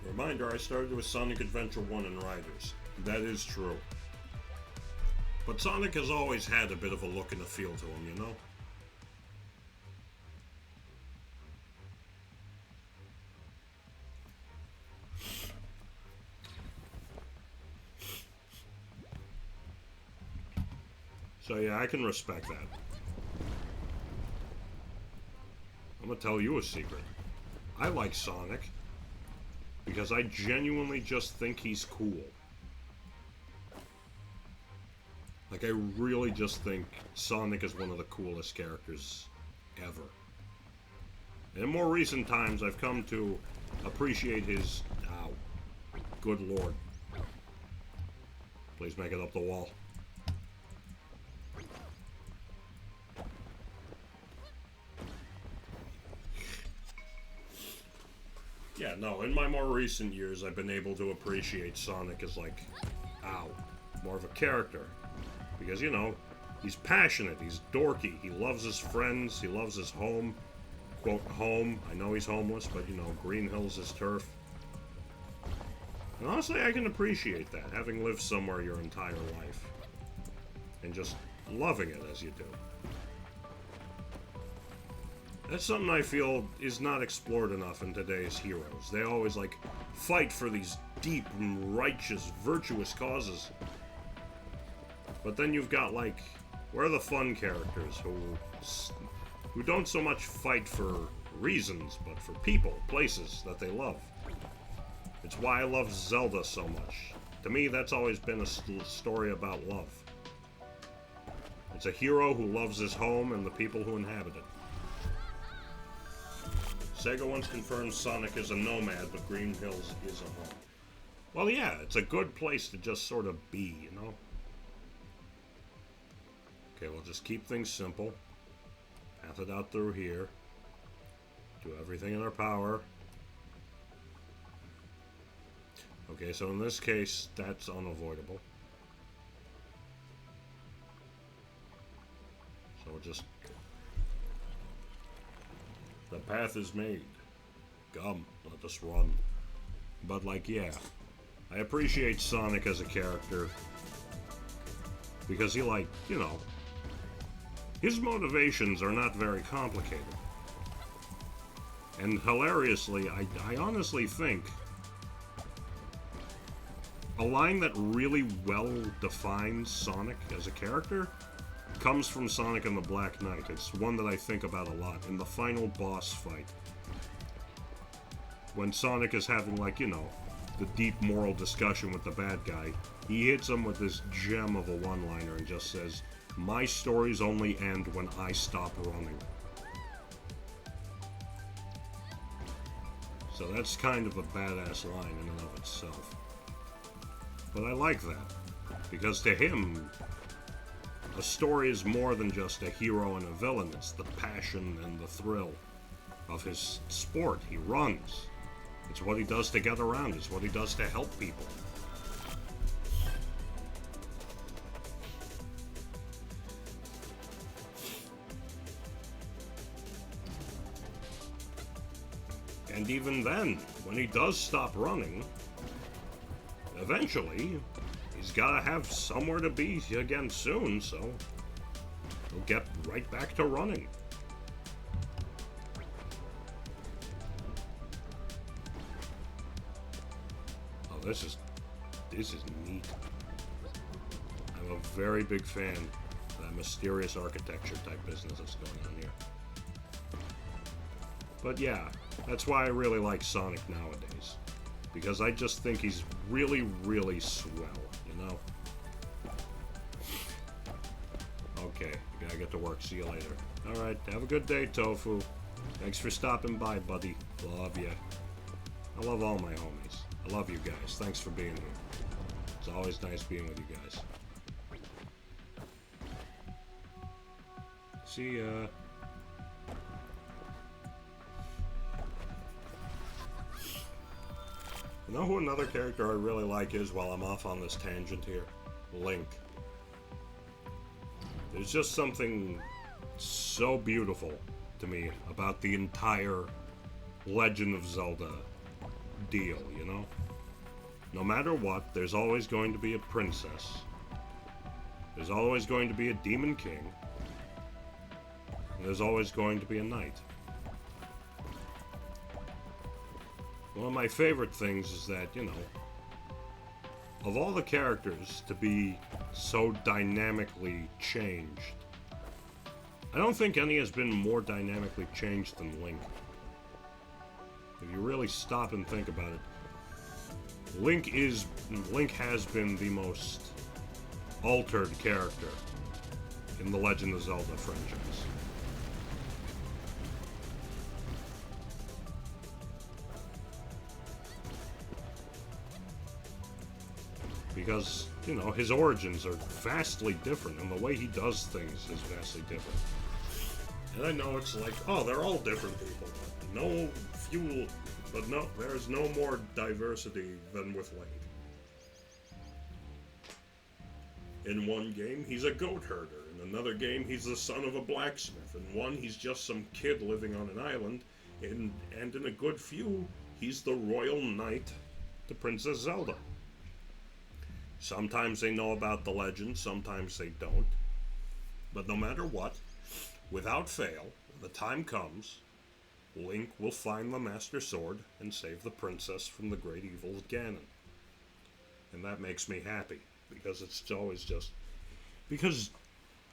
Reminder, I started with Sonic Adventure 1 and Riders. That is true. But Sonic has always had a bit of a look and a feel to him, you know? So yeah, I can respect that. I'm gonna tell you a secret. I like Sonic because I genuinely just think he's cool. Like, I really just think Sonic is one of the coolest characters ever. And in more recent times, I've come to appreciate his... Ow. Good lord. Please make it up the wall. Yeah, no, in my more recent years, I've been able to appreciate Sonic as, like, ow, more of a character. Because, you know, he's passionate, he's dorky, he loves his friends, he loves his home. Quote, home. I know he's homeless, but, you know, Green Hill's his turf. And honestly, I can appreciate that, having lived somewhere your entire life. And just loving it as you do. That's something I feel is not explored enough in today's heroes. They always, like, fight for these deep and righteous, virtuous causes. But then you've got, like, where are the fun characters who don't so much fight for reasons, but for people, places that they love. It's why I love Zelda so much. To me, that's always been a story about love. It's a hero who loves his home and the people who inhabit it. Sega once confirmed Sonic is a nomad, but Green Hills is a home. Well, yeah, it's a good place to just sort of be, you know? Okay, we'll just keep things simple. Path it out through here. Do everything in our power. Okay, so in this case, that's unavoidable. So we'll just... The path is made. Come, let us run. But, like, yeah. I appreciate Sonic as a character. Because he, like, you know... His motivations are not very complicated. And hilariously, I honestly think... A line that really well defines Sonic as a character comes from Sonic and the Black Knight. It's one that I think about a lot. In the final boss fight, when Sonic is having, like, you know, the deep moral discussion with the bad guy, he hits him with this gem of a one-liner and just says, "My stories only end when I stop running." So that's kind of a badass line in and of itself. But I like that, because to him, a story is more than just a hero and a villain. It's the passion and the thrill of his sport. He runs. It's what he does to get around. It's what he does to help people. And even then, when he does stop running, eventually, he's gotta have somewhere to be again soon, so we'll get right back to running. Oh, this is neat. I'm a very big fan of that mysterious architecture type business that's going on here. But yeah, that's why I really like Sonic nowadays. Because I just think he's really, really swell, you know? Okay, I gotta get to work. See you later. Alright, have a good day, Tofu. Thanks for stopping by, buddy. Love ya. I love all my homies. I love you guys. Thanks for being here. It's always nice being with you guys. See ya. You know who another character I really like is, while I'm off on this tangent here? Link. There's just something so beautiful to me about the entire Legend of Zelda deal, you know? No matter what, there's always going to be a princess. There's always going to be a demon king. And there's always going to be a knight. One of my favorite things is that, you know, of all the characters to be so dynamically changed, I don't think any has been more dynamically changed than Link. If you really stop and think about it, Link has been the most altered character in the Legend of Zelda franchise. Because, you know, his origins are vastly different, and the way he does things is vastly different. And I know it's like, oh, they're all different people. No fuel, but no, there's no more diversity than with Link. In one game, he's a goat herder. In another game, he's the son of a blacksmith. In one, he's just some kid living on an island. And in a good few, he's the royal knight to Princess Zelda. Sometimes they know about the legend, sometimes they don't. But no matter what, without fail, when the time comes, Link will find the Master Sword and save the princess from the great evil Ganon. And that makes me happy, because it's always just... Because,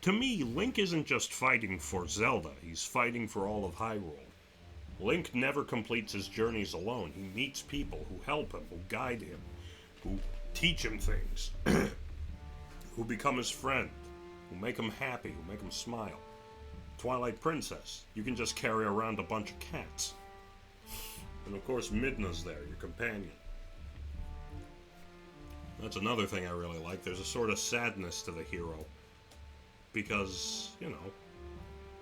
to me, Link isn't just fighting for Zelda, he's fighting for all of Hyrule. Link never completes his journeys alone. He meets people who help him, who guide him, who teach him things, who become his friend, who make him happy, who make him smile. Twilight Princess, you can just carry around a bunch of cats. And of course Midna's there, your companion. That's another thing I really like. There's a sort of sadness to the hero. Because, you know,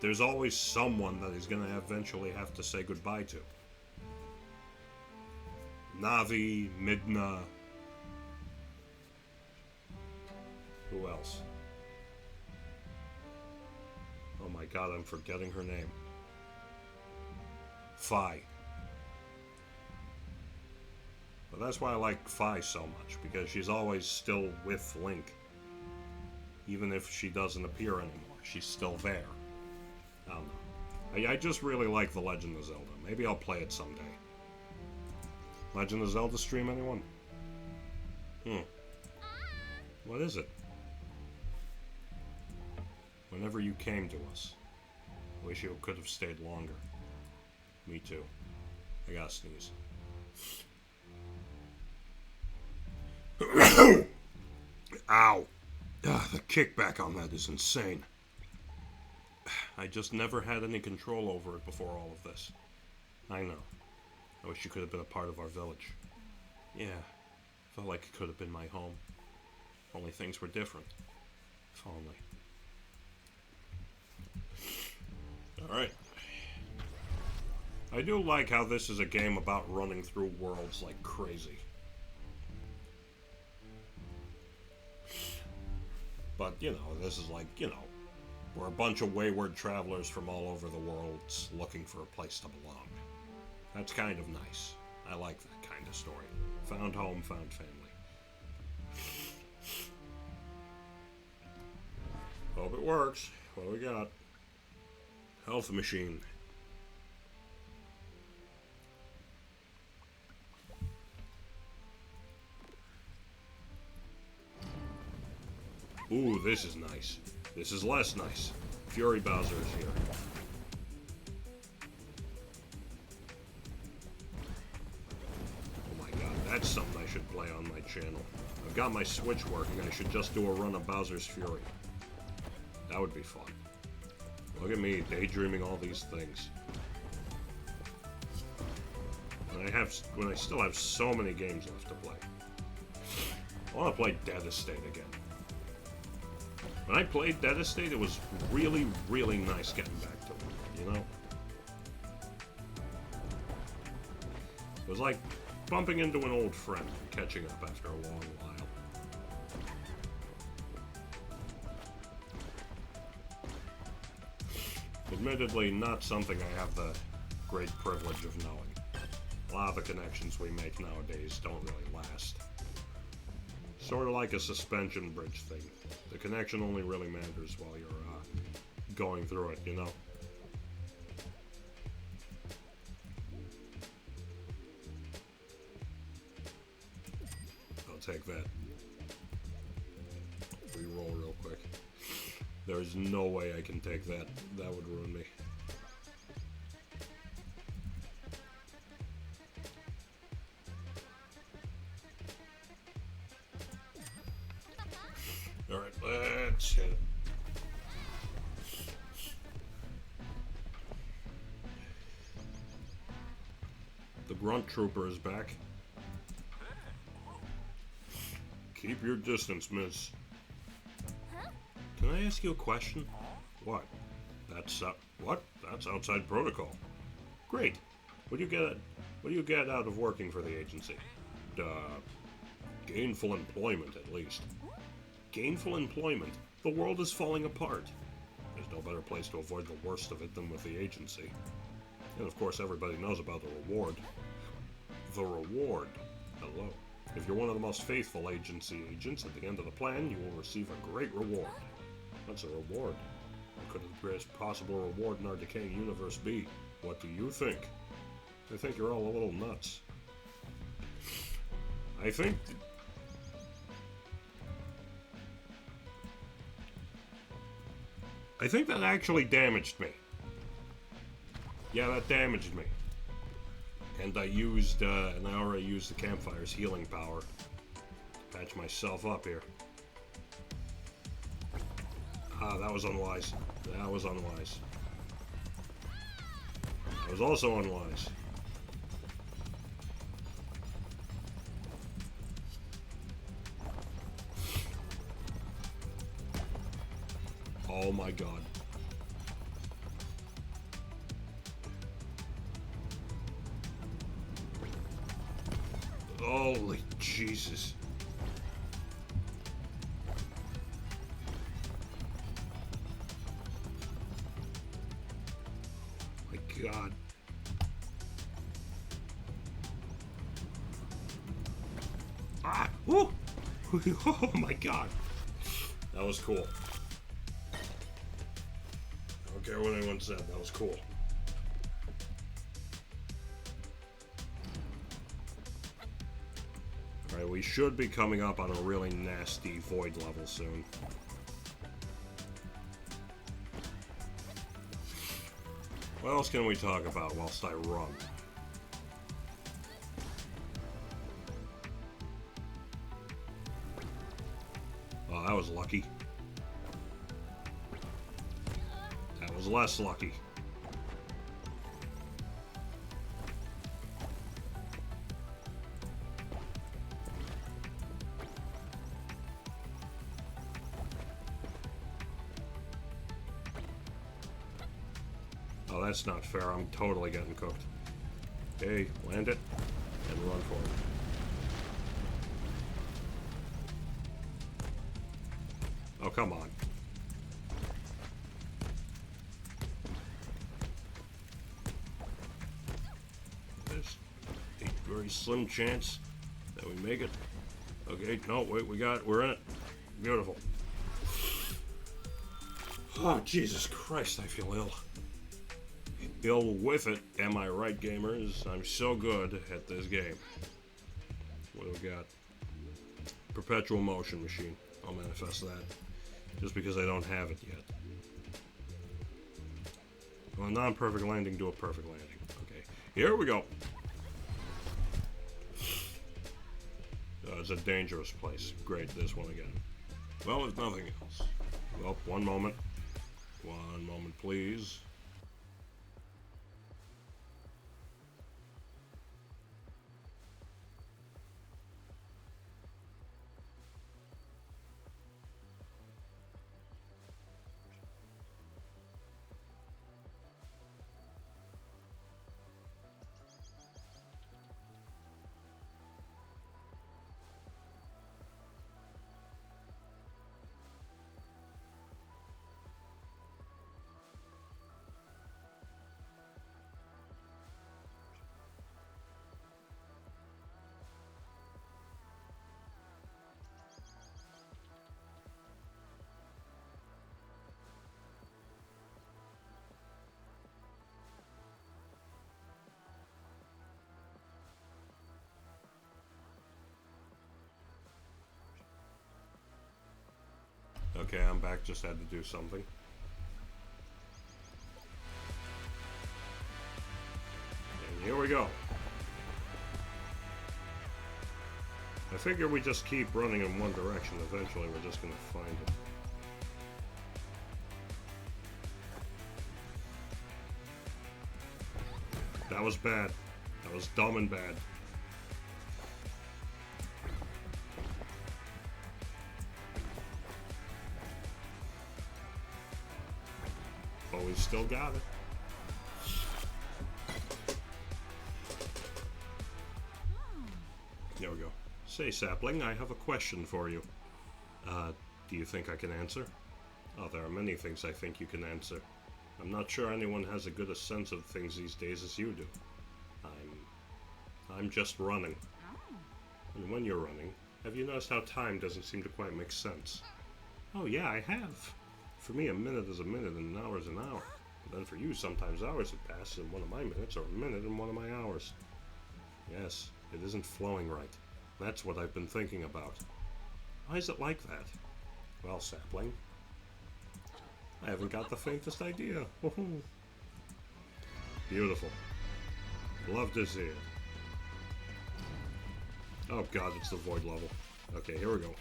there's always someone that he's going to eventually have to say goodbye to. Navi, Midna... Who else? Oh my god, I'm forgetting her name. Fi. But that's why I like Fi so much, because she's always still with Link. Even if she doesn't appear anymore, she's still there. I don't know. I just really like The Legend of Zelda. Maybe I'll play it someday. Legend of Zelda stream, anyone? What is it? Whenever you came to us. Wish you could have stayed longer. Me too. I gotta sneeze. Ow! The kickback on that is insane. I just never had any control over it before all of this. I know. I wish you could have been a part of our village. Yeah. Felt like it could have been my home. Only things were different. If only. Alright. I do like how this is a game about running through worlds like crazy. But, you know, this is like, you know, we're a bunch of wayward travelers from all over the world looking for a place to belong. That's kind of nice. I like that kind of story. Found home, found family. Hope it works. What do we got? Health machine. Ooh, this is nice. This is less nice. Fury Bowser is here. Oh my god, that's something I should play on my channel. I've got my Switch working, I should just do a run of Bowser's Fury. That would be fun. Look at me, daydreaming all these things. When I still have so many games left to play. I want to play Dead Estate again. When I played Dead Estate, it was really, really nice getting back to it, you know? It was like bumping into an old friend and catching up after a long while. Admittedly, not something I have the great privilege of knowing. A lot of the connections we make nowadays don't really last. Sort of like a suspension bridge thing. The connection only really matters while you're going through it, you know? I'll take that. Reroll real quick. There's no way I can take that. That would ruin me. Alright, let's hit it. The Grunt Trooper is back. Keep your distance, miss. Can I ask you a question? What? That's what? That's outside protocol. Great. What do you get out of working for the agency? Gainful employment, at least. Gainful employment? The world is falling apart. There's no better place to avoid the worst of it than with the agency. And of course, everybody knows about the reward. The reward. Hello. If you're one of the most faithful agency agents, at the end of the plan, you will receive a great reward. What's a reward? What could the greatest possible reward in our decaying universe be? What do you think? I think you're all a little nuts. I think that actually damaged me. Yeah, that damaged me. And I already used the campfire's healing power to patch myself up here. Ah, that was unwise. That was unwise. That was also unwise. Oh my god. Holy Jesus. My god. Ah! Woo! Oh my god. That was cool. I don't care what anyone said, that was cool. Alright, we should be coming up on a really nasty void level soon. What else can we talk about whilst I run? Oh, that was lucky. That was less lucky. Oh, that's not fair. I'm totally getting cooked. Okay, land it and run for it. Oh, come on. There's a very slim chance that we make it. Okay, no, wait, we're in it. Beautiful. Oh, Jesus Christ, I feel ill. Ill with it, am I right, gamers? I'm so good at this game. What do we got? Perpetual motion machine. I'll manifest that. Just because I don't have it yet. Well, a non-perfect landing, do a perfect landing. Okay, here we go. It's a dangerous place. Great, this one again. Well, if nothing else. Well, one moment. One moment, please. Okay, I'm back. Just had to do something. And here we go. I figure we just keep running in one direction. Eventually, we're just gonna find it. That was bad. That was dumb and bad. But we still got it. There we go. Say, Sapling, I have a question for you. Do you think I can answer? Oh, there are many things I think you can answer. I'm not sure anyone has as good a sense of things these days as you do. I'm just running. And when you're running, have you noticed how time doesn't seem to quite make sense? Oh yeah, I have. For me, a minute is a minute and an hour is an hour. But then for you, sometimes hours have passed in one of my minutes or a minute in one of my hours. Yes, it isn't flowing right. That's what I've been thinking about. Why is it like that? Well, Sapling, I haven't got the faintest idea. Beautiful. Love to see it. Oh god, it's the void level. Okay, here we go.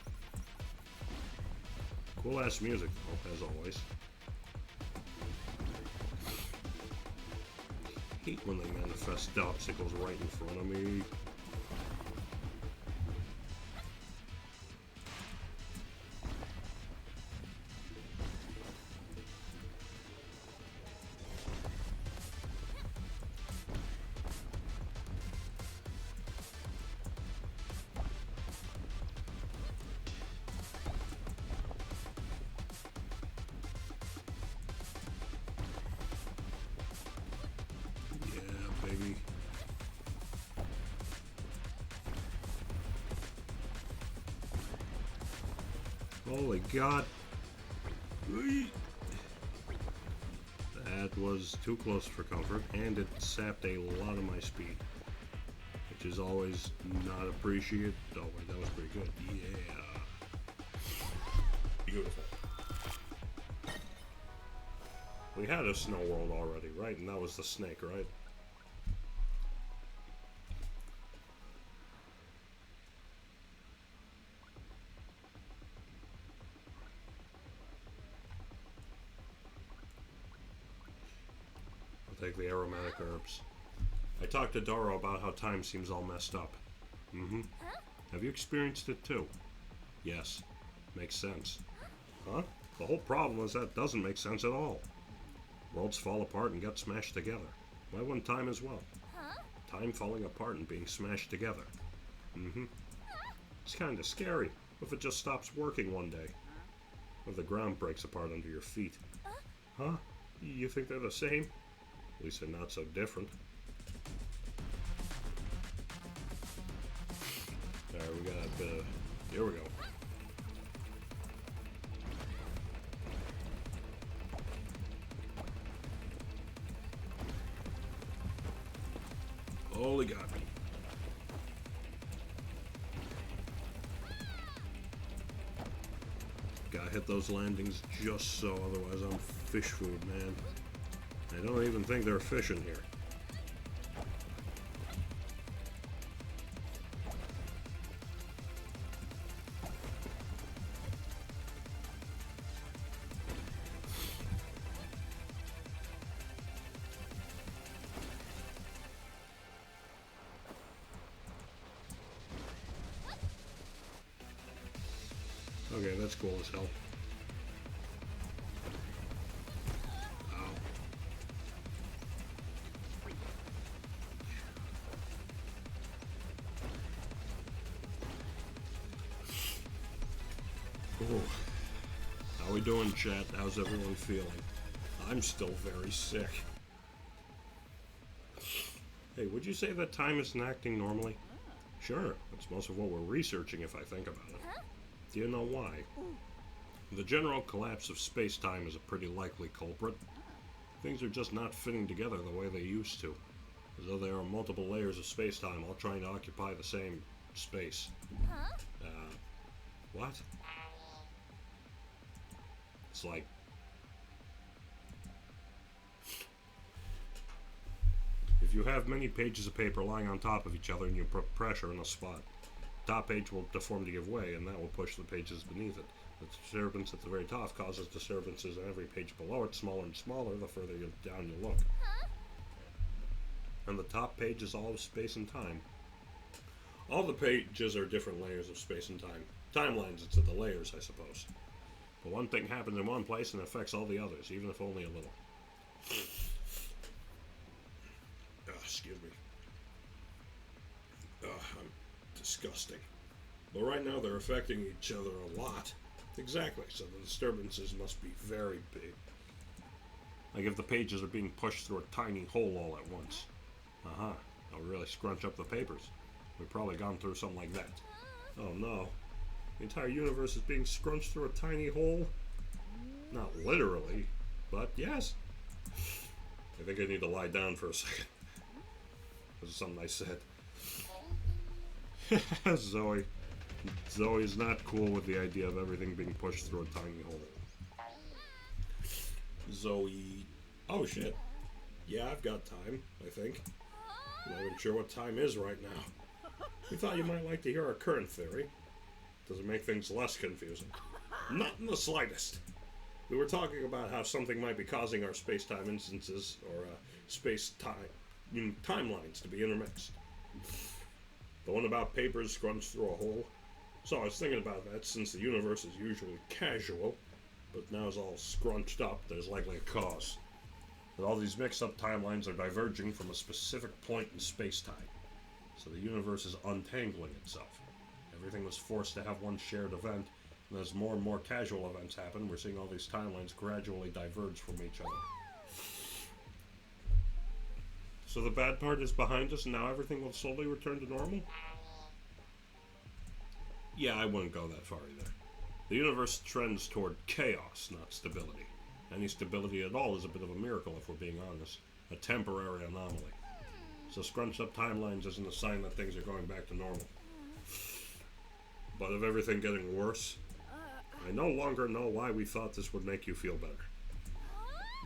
Cool ass music, though, as always. Hate when they manifest obstacles right in front of me. Holy god. That was too close for comfort, and it sapped a lot of my speed. Which is always not appreciated. Oh wait, that was pretty good. Yeah. Beautiful. We had a snow world already, right? And that was the snake, right? Take the aromatic herbs. I talked to Doro about how time seems all messed up. Mm-hmm. Have you experienced it too? Yes. Makes sense. Huh? The whole problem is that doesn't make sense at all. Worlds fall apart and get smashed together. Why wouldn't time as well? Time falling apart and being smashed together. Mm-hmm. It's kinda scary. What if it just stops working one day? Or the ground breaks apart under your feet. Huh? You think they're the same? At least they're not so different. Alright, we got, here we go. Holy God. Gotta hit those landings just so, otherwise I'm fish food, man. I don't even think there are fish in here. Okay, that's cool as hell. Ow. Ooh. How we doing, chat? How's everyone feeling? I'm still very sick. Hey, would you say that time isn't acting normally? Sure, that's most of what we're researching if I think about it. Do you know why? The general collapse of space-time is a pretty likely culprit. Things are just not fitting together the way they used to, as though there are multiple layers of space-time all trying to occupy the same space. What? It's like... If you have many pages of paper lying on top of each other and you put pressure in a spot, the top page will deform to give way, and that will push the pages beneath it. The disturbance at the very top causes disturbances in every page below it, smaller and smaller the further down you look. And the top page is all of space and time. All the pages are different layers of space and time. Timelines, it's the layers, I suppose. But one thing happens in one place and affects all the others, even if only a little. Excuse me. I'm disgusting. But right now they're affecting each other a lot. Exactly, so the disturbances must be very big. Like if the pages are being pushed through a tiny hole all at once. That'll really scrunch up the papers. We've probably gone through something like that. Oh no. The entire universe is being scrunched through a tiny hole? Not literally, but yes. I think I need to lie down for a second. This is something I said. Zoe. Zoe's not cool with the idea of everything being pushed through a tiny hole. Zoe... Oh shit. Yeah, I've got time, I think. I'm not even sure what time is right now. We thought you might like to hear our current theory. Does it make things less confusing? Not in the slightest. We were talking about how something might be causing our space-time instances, or space-time timelines to be intermixed. The one about papers scrunched through a hole. So I was thinking about that, since the universe is usually casual, but now it's all scrunched up, there's likely a cause. That all these mixed-up timelines are diverging from a specific point in space-time. So the universe is untangling itself. Everything was forced to have one shared event, and as more and more casual events happen, we're seeing all these timelines gradually diverge from each other. So the bad part is behind us, and now everything will slowly return to normal? Yeah, I wouldn't go that far either. The universe trends toward chaos, not stability. Any stability at all is a bit of a miracle, if we're being honest. A temporary anomaly. So scrunched up timelines isn't a sign that things are going back to normal. But of everything getting worse, I no longer know why we thought this would make you feel better.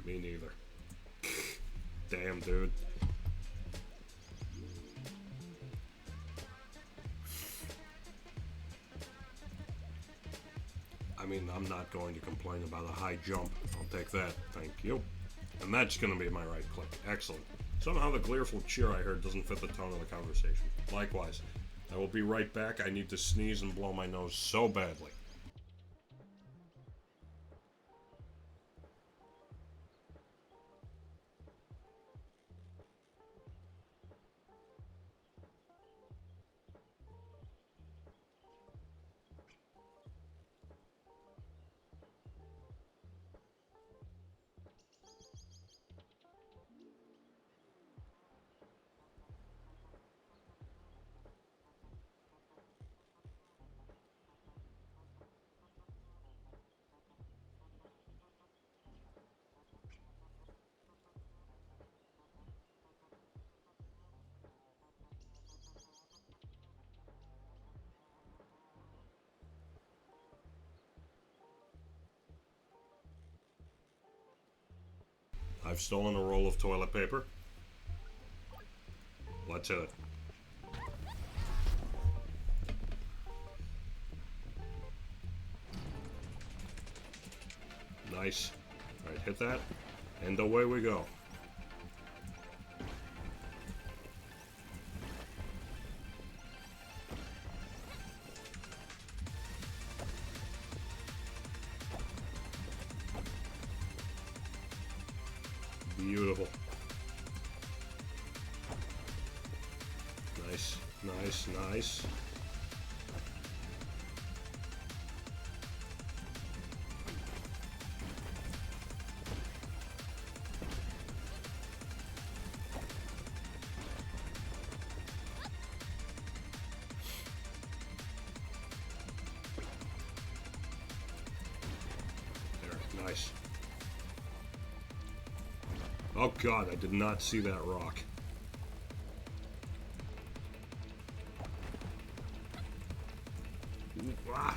Me neither. Damn, dude. I mean, I'm not going to complain about a high jump. I'll take that. Thank you. And that's going to be my right click. Excellent. Somehow the gleeful cheer I heard doesn't fit the tone of the conversation. Likewise. I will be right back. I need to sneeze and blow my nose so badly. I've stolen a roll of toilet paper. Let's hit it. Nice. Alright, hit that. And away we go. Beautiful. Nice, nice, nice. There, nice. Oh god, I did not see that rock. Ooh, ah.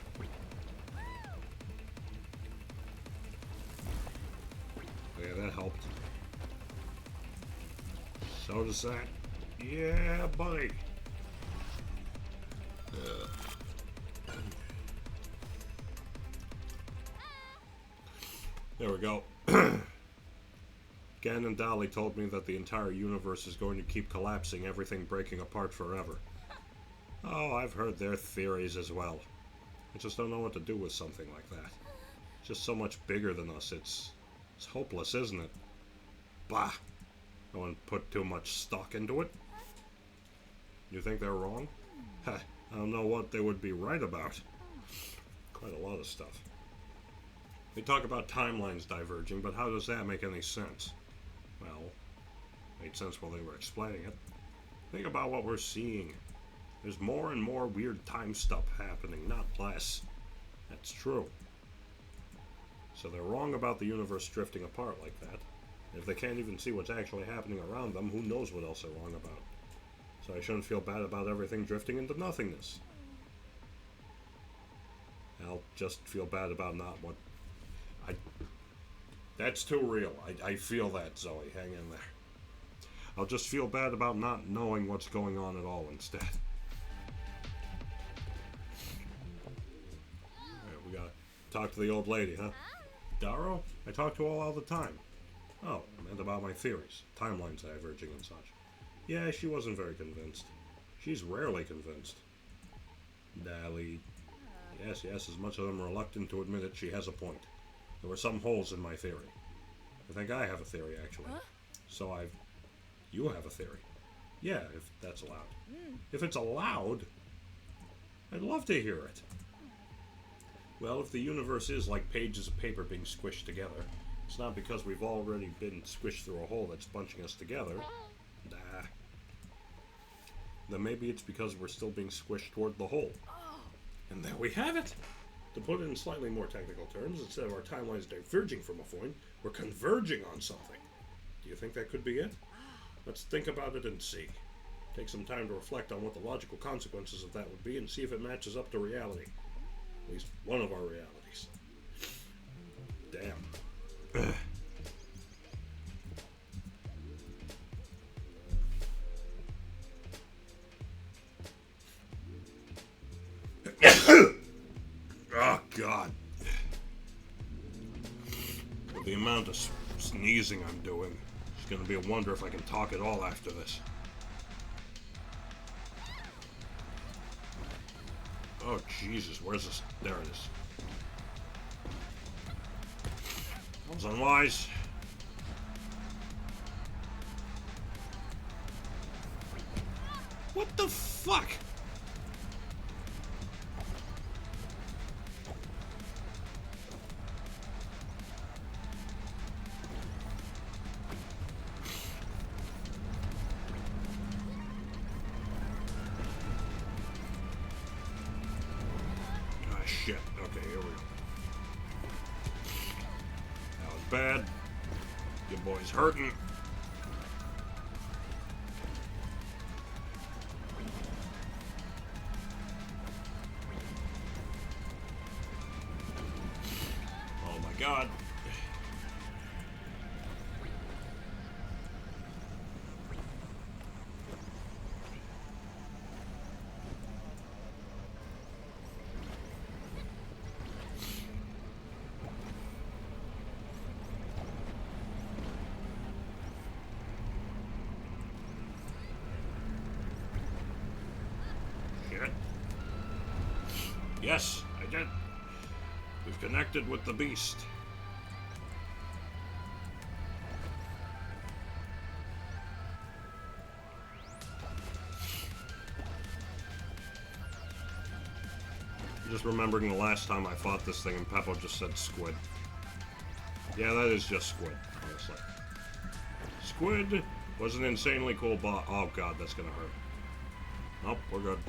Yeah, that helped. So does that. Yeah, buddy. There we go. Gan and Dolly told me that the entire universe is going to keep collapsing, everything breaking apart forever. Oh, I've heard their theories as well. I just don't know what to do with something like that. It's just so much bigger than us. It's hopeless, isn't it? Bah! No one put too much stock into it. You think they're wrong? Ha! I don't know what they would be right about. Quite a lot of stuff. They talk about timelines diverging, but how does that make any sense? Well, made sense while they were explaining it. Think about what we're seeing. There's more and more weird time stuff happening, not less. That's true. So they're wrong about the universe drifting apart like that. If they can't even see what's actually happening around them, who knows what else they're wrong about. So I shouldn't feel bad about everything drifting into nothingness. I'll just feel bad about not what... That's too real. I feel that, Zoe. Hang in there. I'll just feel bad about not knowing what's going on at all instead. Alright, we gotta talk to the old lady, huh? Darrow? I talk to her all the time. Oh, I meant about my theories. Timelines diverging and such. Yeah, she wasn't very convinced. She's rarely convinced. Dolly. Yes, as much as I'm reluctant to admit it, she has a point. There were some holes in my theory. I think I have a theory, actually. Huh? So you have a theory. Yeah, if that's allowed. If it's allowed, I'd love to hear it. Well, if the universe is like pages of paper being squished together, it's not because we've already been squished through a hole that's bunching us together. Nah. Then maybe it's because we're still being squished toward the hole. And there we have it! To put it in slightly more technical terms, instead of our timelines diverging from a point, we're converging on something. Do you think that could be it? Let's think about it and see. Take some time to reflect on what the logical consequences of that would be and see if it matches up to reality. At least one of our realities. Damn. Oh, God. With the amount of sneezing I'm doing, it's going to be a wonder if I can talk at all after this. Oh, Jesus, where's this? There it is. That was unwise. What the fuck? Shit. Okay, here we go. That was bad. Your boy's hurting. Oh my God. Yes, I did. We've connected with the beast. Just remembering the last time I fought this thing and Peppo just said squid. Yeah, that is just squid, honestly. Squid was an insanely cool boss. Oh god, that's gonna hurt. Nope, we're good.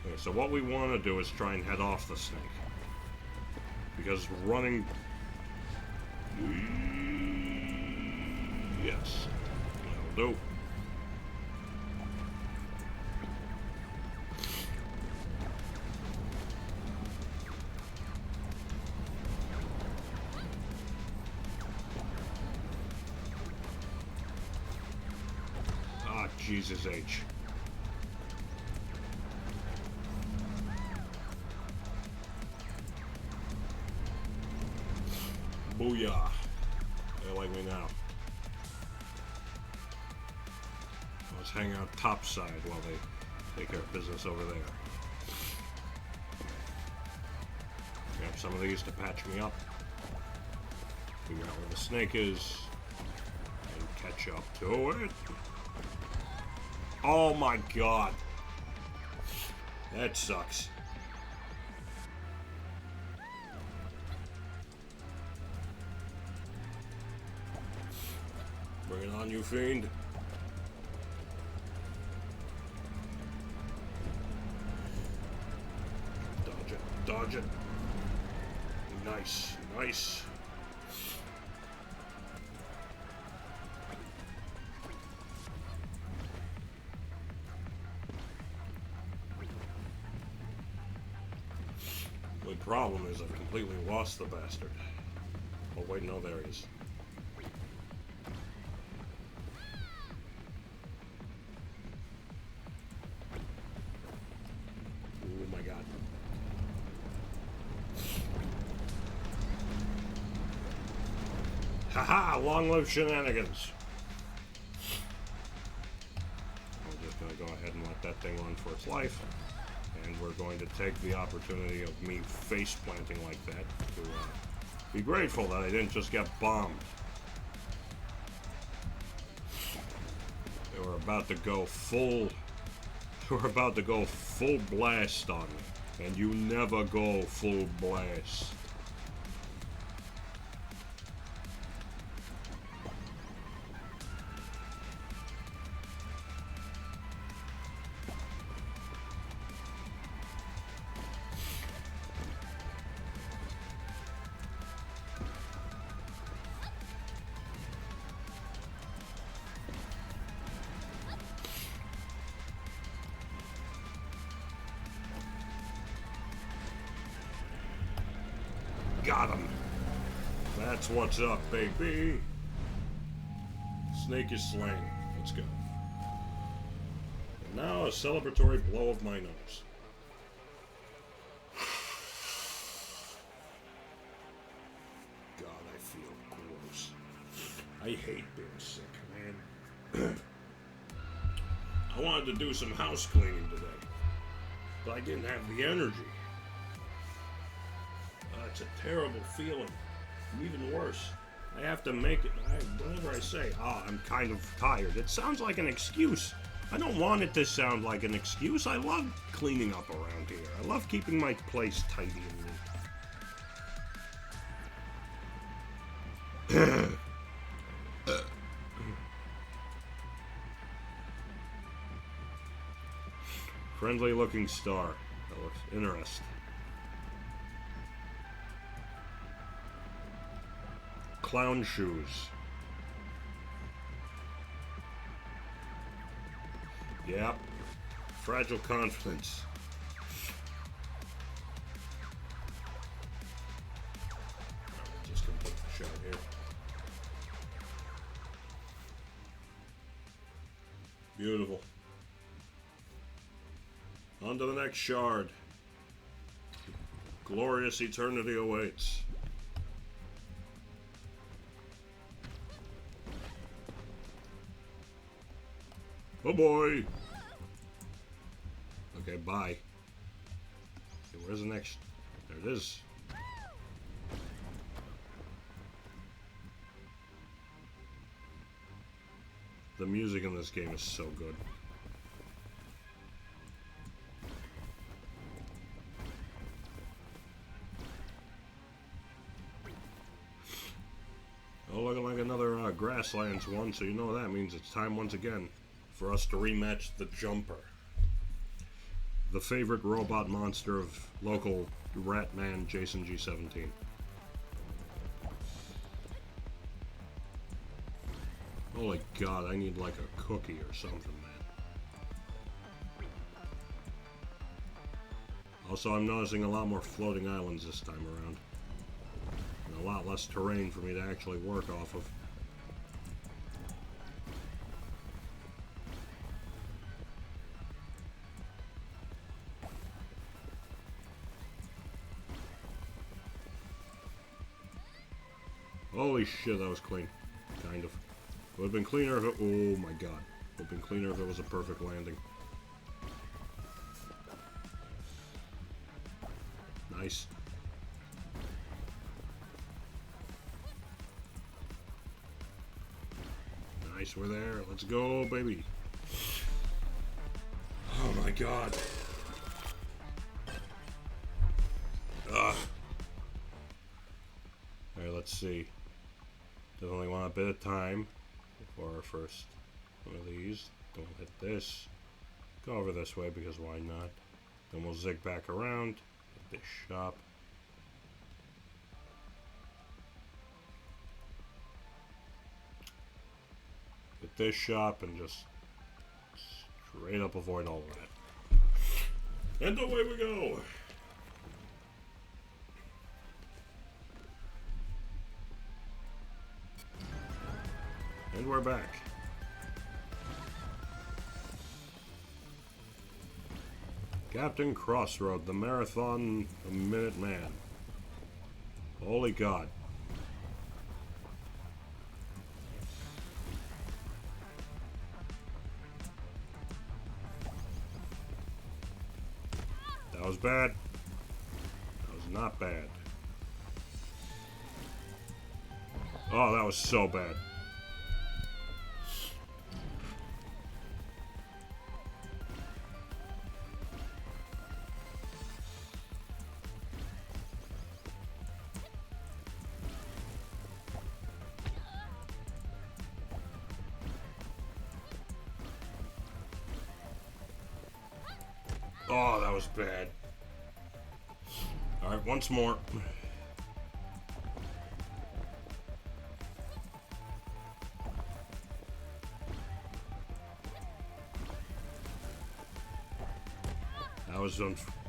Okay, so what we want to do is try and head off the snake. Because running... Yes. That'll do. Ah, Jesus H. Booyah. They like me now. Let's hang out topside while they take care of business over there. Grab some of these to patch me up. Figure out where the snake is. And catch up to it. Oh my god. That sucks. Bring it on, you fiend. Dodge it, dodge it. Nice, nice. The problem is I've completely lost the bastard. Oh wait, no, there he is. Oh my god. Haha! Long live shenanigans! We're just gonna go ahead and let that thing run for its life. And we're going to take the opportunity of me face planting like that to be grateful that I didn't just get bombed. They were about to go full. They were about to go full blast on me, and you never go full blast. Got him. That's what's up, baby. Snake is slain. Let's go. And now a celebratory blow of my nose. God, I feel gross. I hate being sick, man. I wanted to do some house cleaning today, but I didn't have the energy. It's a terrible feeling. Even worse, I have to make it. Whenever I say, I'm kind of tired, it sounds like an excuse. I don't want it to sound like an excuse. I love cleaning up around here. I love keeping my place tidy and neat. Friendly looking star. That looks interesting. Clown shoes. Yep. Fragile confidence. Just complete the shot here. Beautiful. On to the next shard. Glorious eternity awaits. Oh boy. Okay, bye. where's the next? There it is. The music in this game is so good. Oh, looking like another Grasslands one, so you know what that means. It's time once again for us to rematch the Jumper. The favorite robot monster of local rat man Jason G17. Holy God, I need like a cookie or something, man. Also, I'm noticing a lot more floating islands this time around. And a lot less terrain for me to actually work off of. Holy shit, that was clean. Kind of. It would have been cleaner if it... Oh my God. It would have been cleaner if it was a perfect landing. Nice. Nice, we're there. Let's go, baby. Oh my God. Ugh. Alright, let's see. Definitely want a bit of time for our first one of these. Don't hit this. Go over this way because why not? Then we'll zig back around. Hit this shop. Hit this shop and just straight up avoid all of that. And away we go! And we're back. Captain Crossroad, the Marathon Minute Man. Holy God. That was bad. That was not bad. Oh, that was so bad. Oh, that was bad. Alright, once more. That was,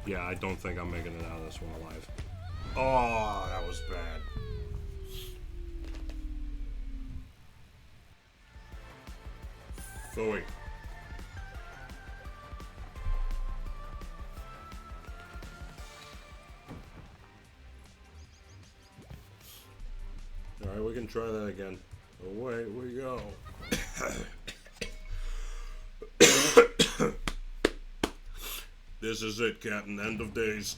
yeah, I don't think I'm making it out of this one alive. Oh, that was bad. Phooey. Alright, we can try that again. Away we go. This is it, Captain. End of days.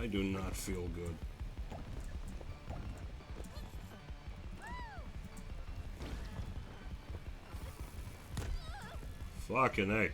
I do not feel good. Fucking A.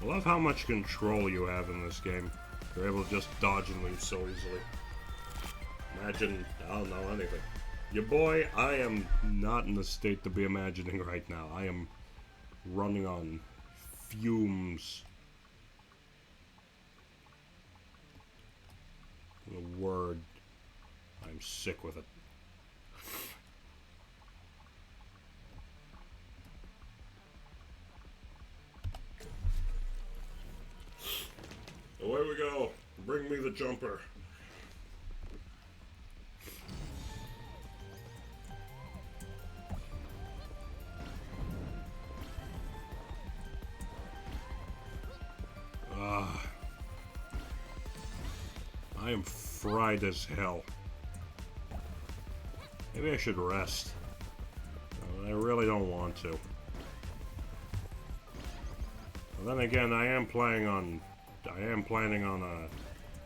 I love how much control you have in this game. You're able to just dodge and leave so easily. Imagine, I don't know, anything. Your boy, I am not in the state to be imagining right now. I am running on fumes. The word. I'm sick with it. Away we go. Bring me the jumper. I am fried as hell. Maybe I should rest. I really don't want to. But then again, I am planning on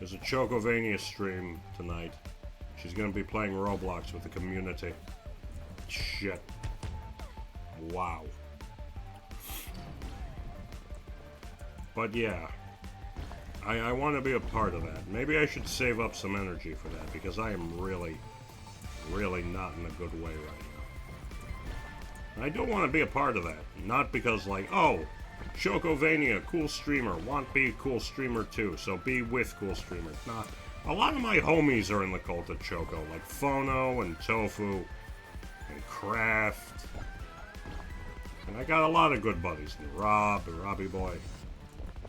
there's a Chokovania stream tonight. She's gonna be playing Roblox with the community. Shit. Wow. But yeah. I want to be a part of that. Maybe I should save up some energy for that, because I am really not in a good way right now. I don't want to be a part of that. Not because, like, oh, Chokovania, cool streamer, want be a cool streamer too, so be with cool streamers. Nah, a lot of my homies are in the cult of Choco, like Phono and Tofu and Kraft. And I got a lot of good buddies, and Rob and Robbie Boy.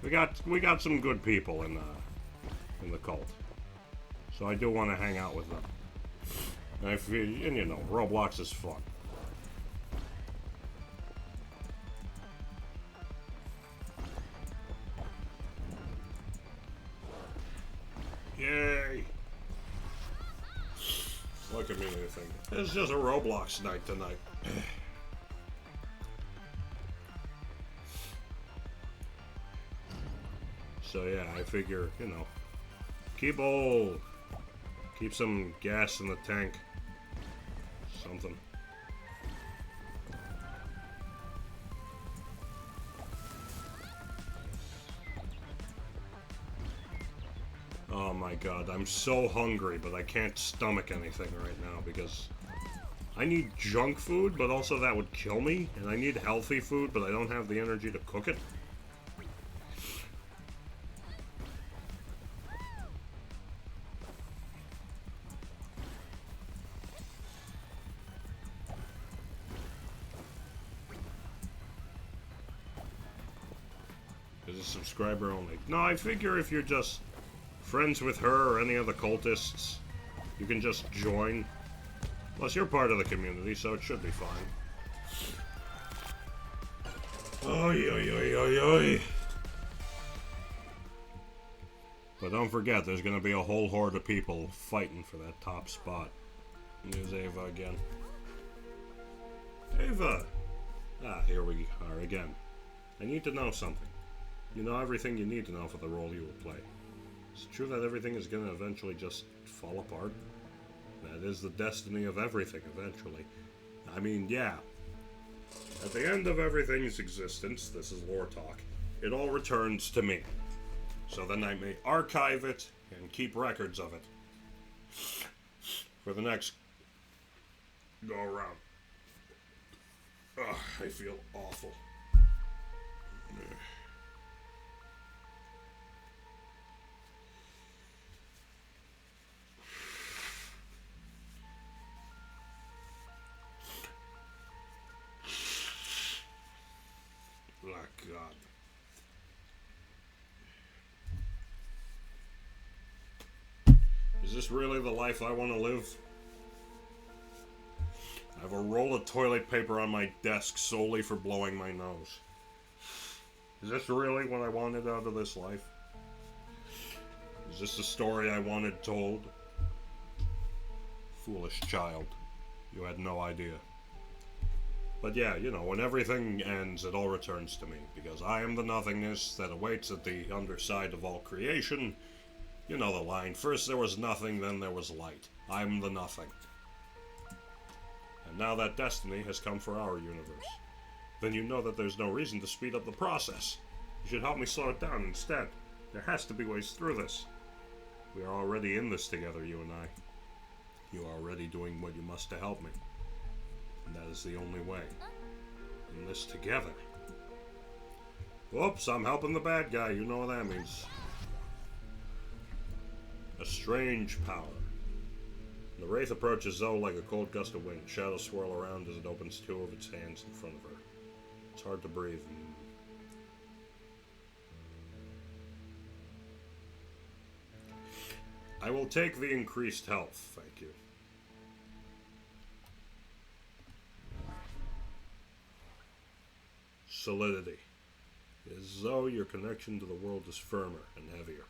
We got some good people in the cult, so I do want to hang out with them. And you know, Roblox is fun. Yay! Look at me, anything. It's just a Roblox night tonight. So yeah, I figure, you know, keep some gas in the tank. Something. Oh my god, I'm so hungry, but I can't stomach anything right now because I need junk food, but also that would kill me, and I need healthy food, but I don't have the energy to cook it. Subscriber only. No, I figure if you're just friends with her or any of the cultists, you can just join. Plus, you're part of the community, so it should be fine. Oy, oy, oy, oy, oy. But don't forget, there's gonna be a whole horde of people fighting for that top spot. There's Ava again. Ava! Ah, here we are again. I need to know something. You know everything you need to know for the role you will play. Is it true that everything is going to eventually just fall apart? That is the destiny of everything, eventually. I mean, yeah. At the end of everything's existence, this is lore talk, it all returns to me. So then I may archive it and keep records of it for the next go around. Ugh, I feel awful. Oh, God. Is this really the life I want to live? I have a roll of toilet paper on my desk solely for blowing my nose. Is this really what I wanted out of this life? Is this the story I wanted told? Foolish child. You had no idea. But yeah, you know, when everything ends, it all returns to me, because I am the nothingness that awaits at the underside of all creation. You know the line, first there was nothing, then there was light. I'm the nothing. And now that destiny has come for our universe. Then you know that there's no reason to speed up the process. You should help me slow it down instead. There has to be ways through this. We are already in this together, you and I. You are already doing what you must to help me. And that is the only way. In this together. Whoops, I'm helping the bad guy. You know what that means. A strange power. The wraith approaches Zoe like a cold gust of wind. Shadows swirl around as it opens two of its hands in front of her. It's hard to breathe. I will take the increased health, thank you. Solidity. It is as though your connection to the world is firmer and heavier.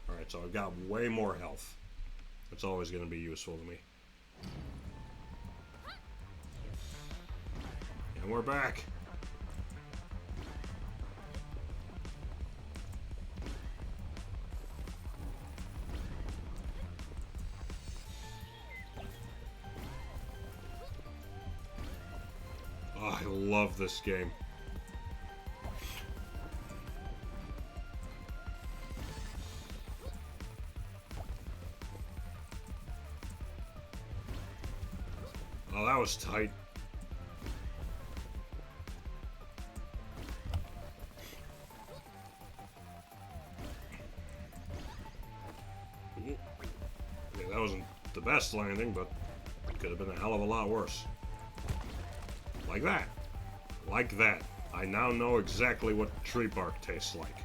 Alright, so I've got way more health. That's always going to be useful to me. And we're back. Oh, I love this game. Oh, that was tight. Yeah, that wasn't the best landing, but it could have been a hell of a lot worse. Like that. Like that. I now know exactly what tree bark tastes like.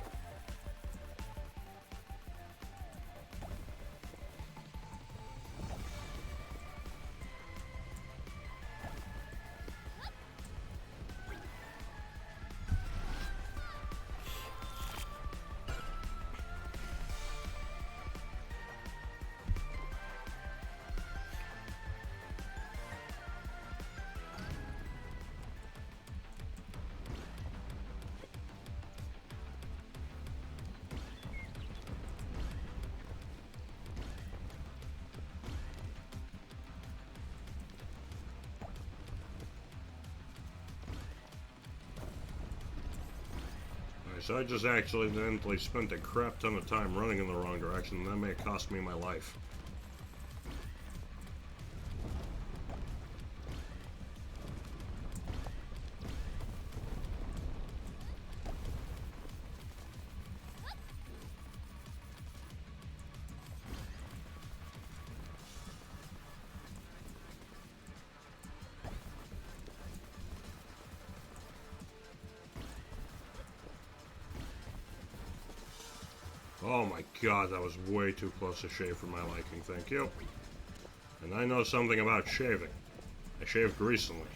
So I just accidentally spent a crap ton of time running in the wrong direction, and that may have cost me my life. Oh my god, that was way too close to shave for my liking, thank you. And I know something about shaving. I shaved recently.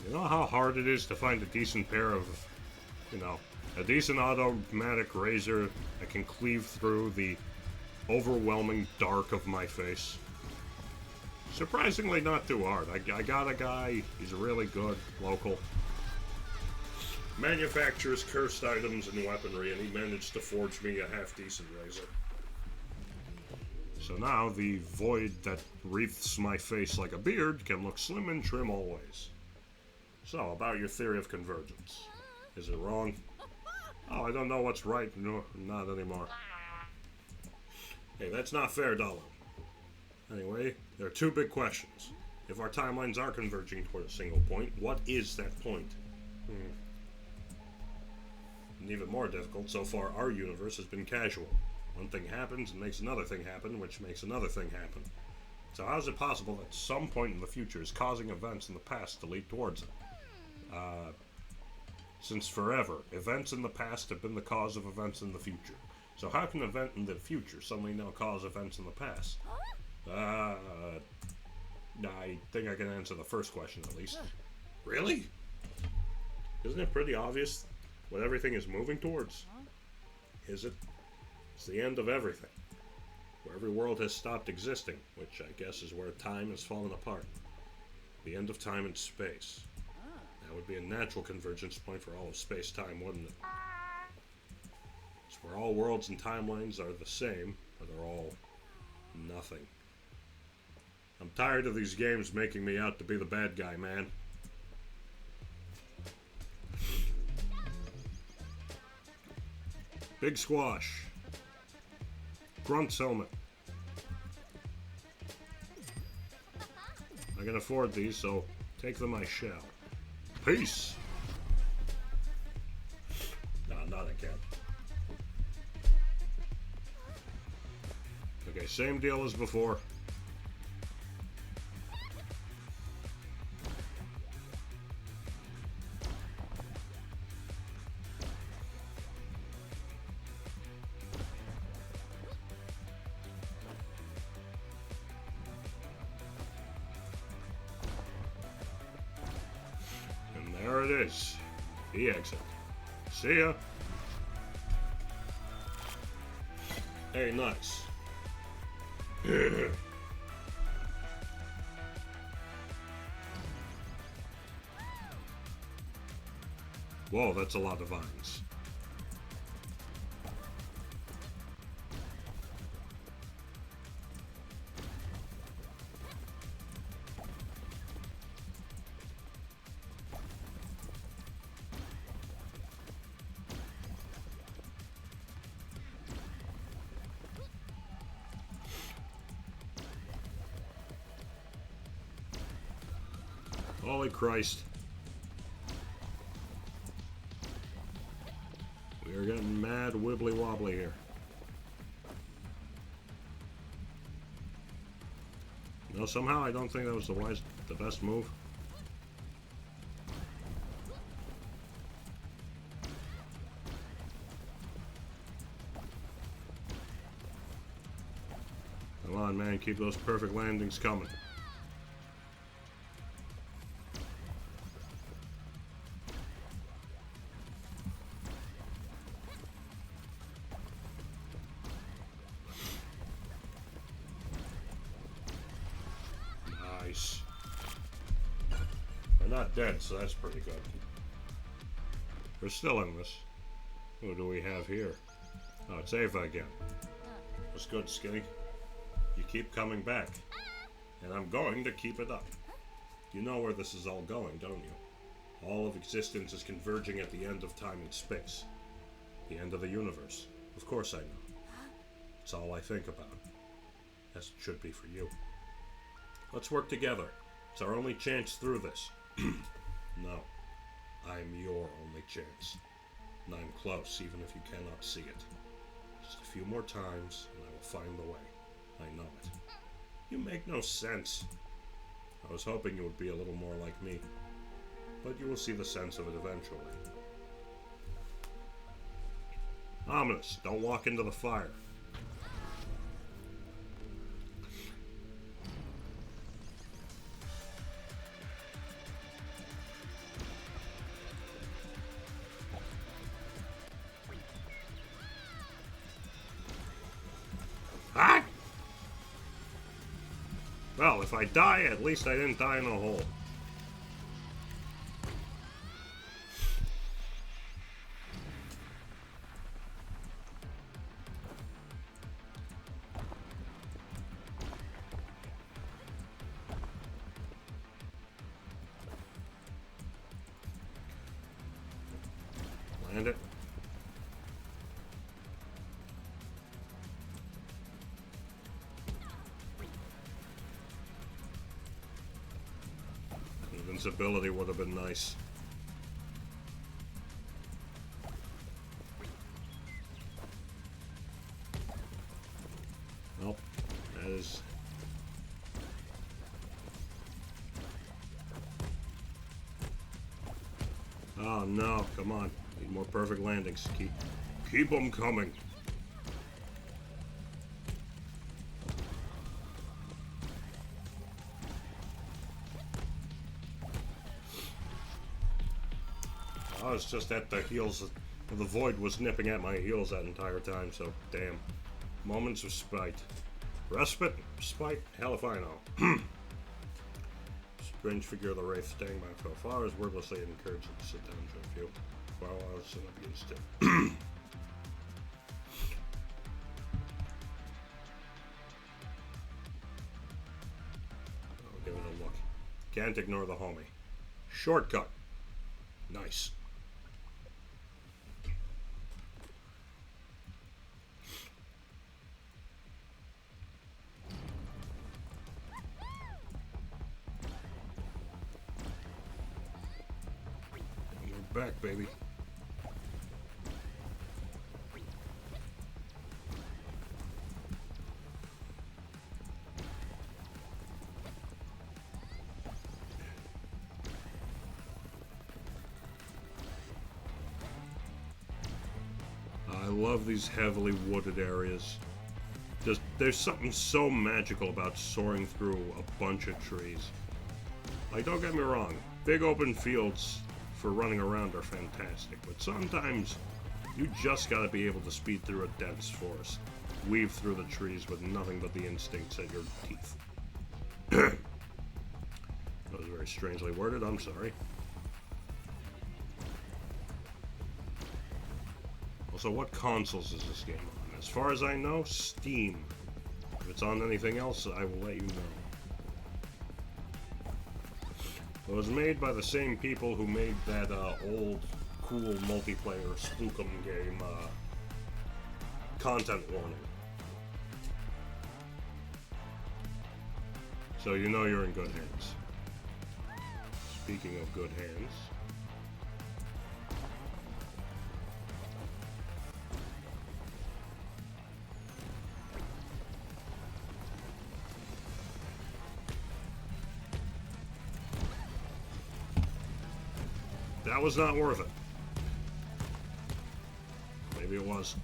You know how hard it is to find a decent pair of, a decent automatic razor that can cleave through the overwhelming dark of my face? Surprisingly not too hard. I got a guy, he's really good, local. Manufactures cursed items and weaponry, and he managed to forge me a half-decent razor. So now the void that wreaths my face like a beard can look slim and trim always. So, about your theory of convergence. Is it wrong? Oh, I don't know what's right. No, not anymore. Hey, that's not fair, Dollar. Anyway, there are two big questions. If our timelines are converging toward a single point, what is that point? And even more difficult, so far our universe has been casual. One thing happens and makes another thing happen, which makes another thing happen. So how is it possible that some point in the future is causing events in the past to lead towards it? Since forever, events in the past have been the cause of events in the future. So how can an event in the future suddenly now cause events in the past? I think I can answer the first question at least. Really? Isn't it pretty obvious what everything is moving towards? Is it? It's the end of everything. Where every world has stopped existing, which I guess is where time has fallen apart. The end of time and space. That would be a natural convergence point for all of space-time, wouldn't it? It's where all worlds and timelines are the same, but they're all nothing. I'm tired of these games making me out to be the bad guy, man. Big squash. Grunt's helmet. I can afford these, so take them I shall. Peace! No, not again. Okay, same deal as before. And there it is. The exit. See ya. Hey, nice. Whoa, that's a lot of vines. Holy Christ. We are getting mad wibbly wobbly here. No, somehow I don't think that was the best move. Come on, man, keep those perfect landings coming. Nice. They're not dead, so that's pretty good. We're still in this. Who do we have here? Oh, it's Ava again. What's good, Skinny? You keep coming back. And I'm going to keep it up. You know where this is all going, don't you? All of existence is converging at the end of time and space. The end of the universe. Of course I know. It's all I think about. As it should be for you. Let's work together. It's our only chance through this. No. I'm your only chance. And I'm close, even if you cannot see it. Just a few more times, and I will find the way. I know it. You make no sense. I was hoping you would be a little more like me. But you will see the sense of it eventually. Ominous, don't walk into the fire. Ah! Well, if I die, at least I didn't die in a hole. Land it. Invincibility would have been nice. Nope. That is... Oh no, come on. Need more perfect landings. Keep them coming. I was just at the heels. The void was nipping at my heels that entire time, so damn. Moments of spite. Respite? Spite? Hell if I know. Strange figure of the wraith staying by so far is wordlessly encouraged to sit down to a few. While I was up against it. I'll give it a look. Can't ignore the homie. Shortcut. Nice. Back, baby. I love these heavily wooded areas. Just, there's something so magical about soaring through a bunch of trees. Like, don't get me wrong, big open fields for running around are fantastic, but sometimes you just gotta be able to speed through a dense forest, weave through the trees with nothing but the instincts at your teeth. That was very strangely worded, I'm sorry. Also, what consoles is this game on? As far as I know, Steam. If it's on anything else, I will let you know. It was made by the same people who made that old, cool multiplayer Spookum game, Content Warning. So you know you're in good hands. Speaking of good hands... That was not worth it. Maybe it was.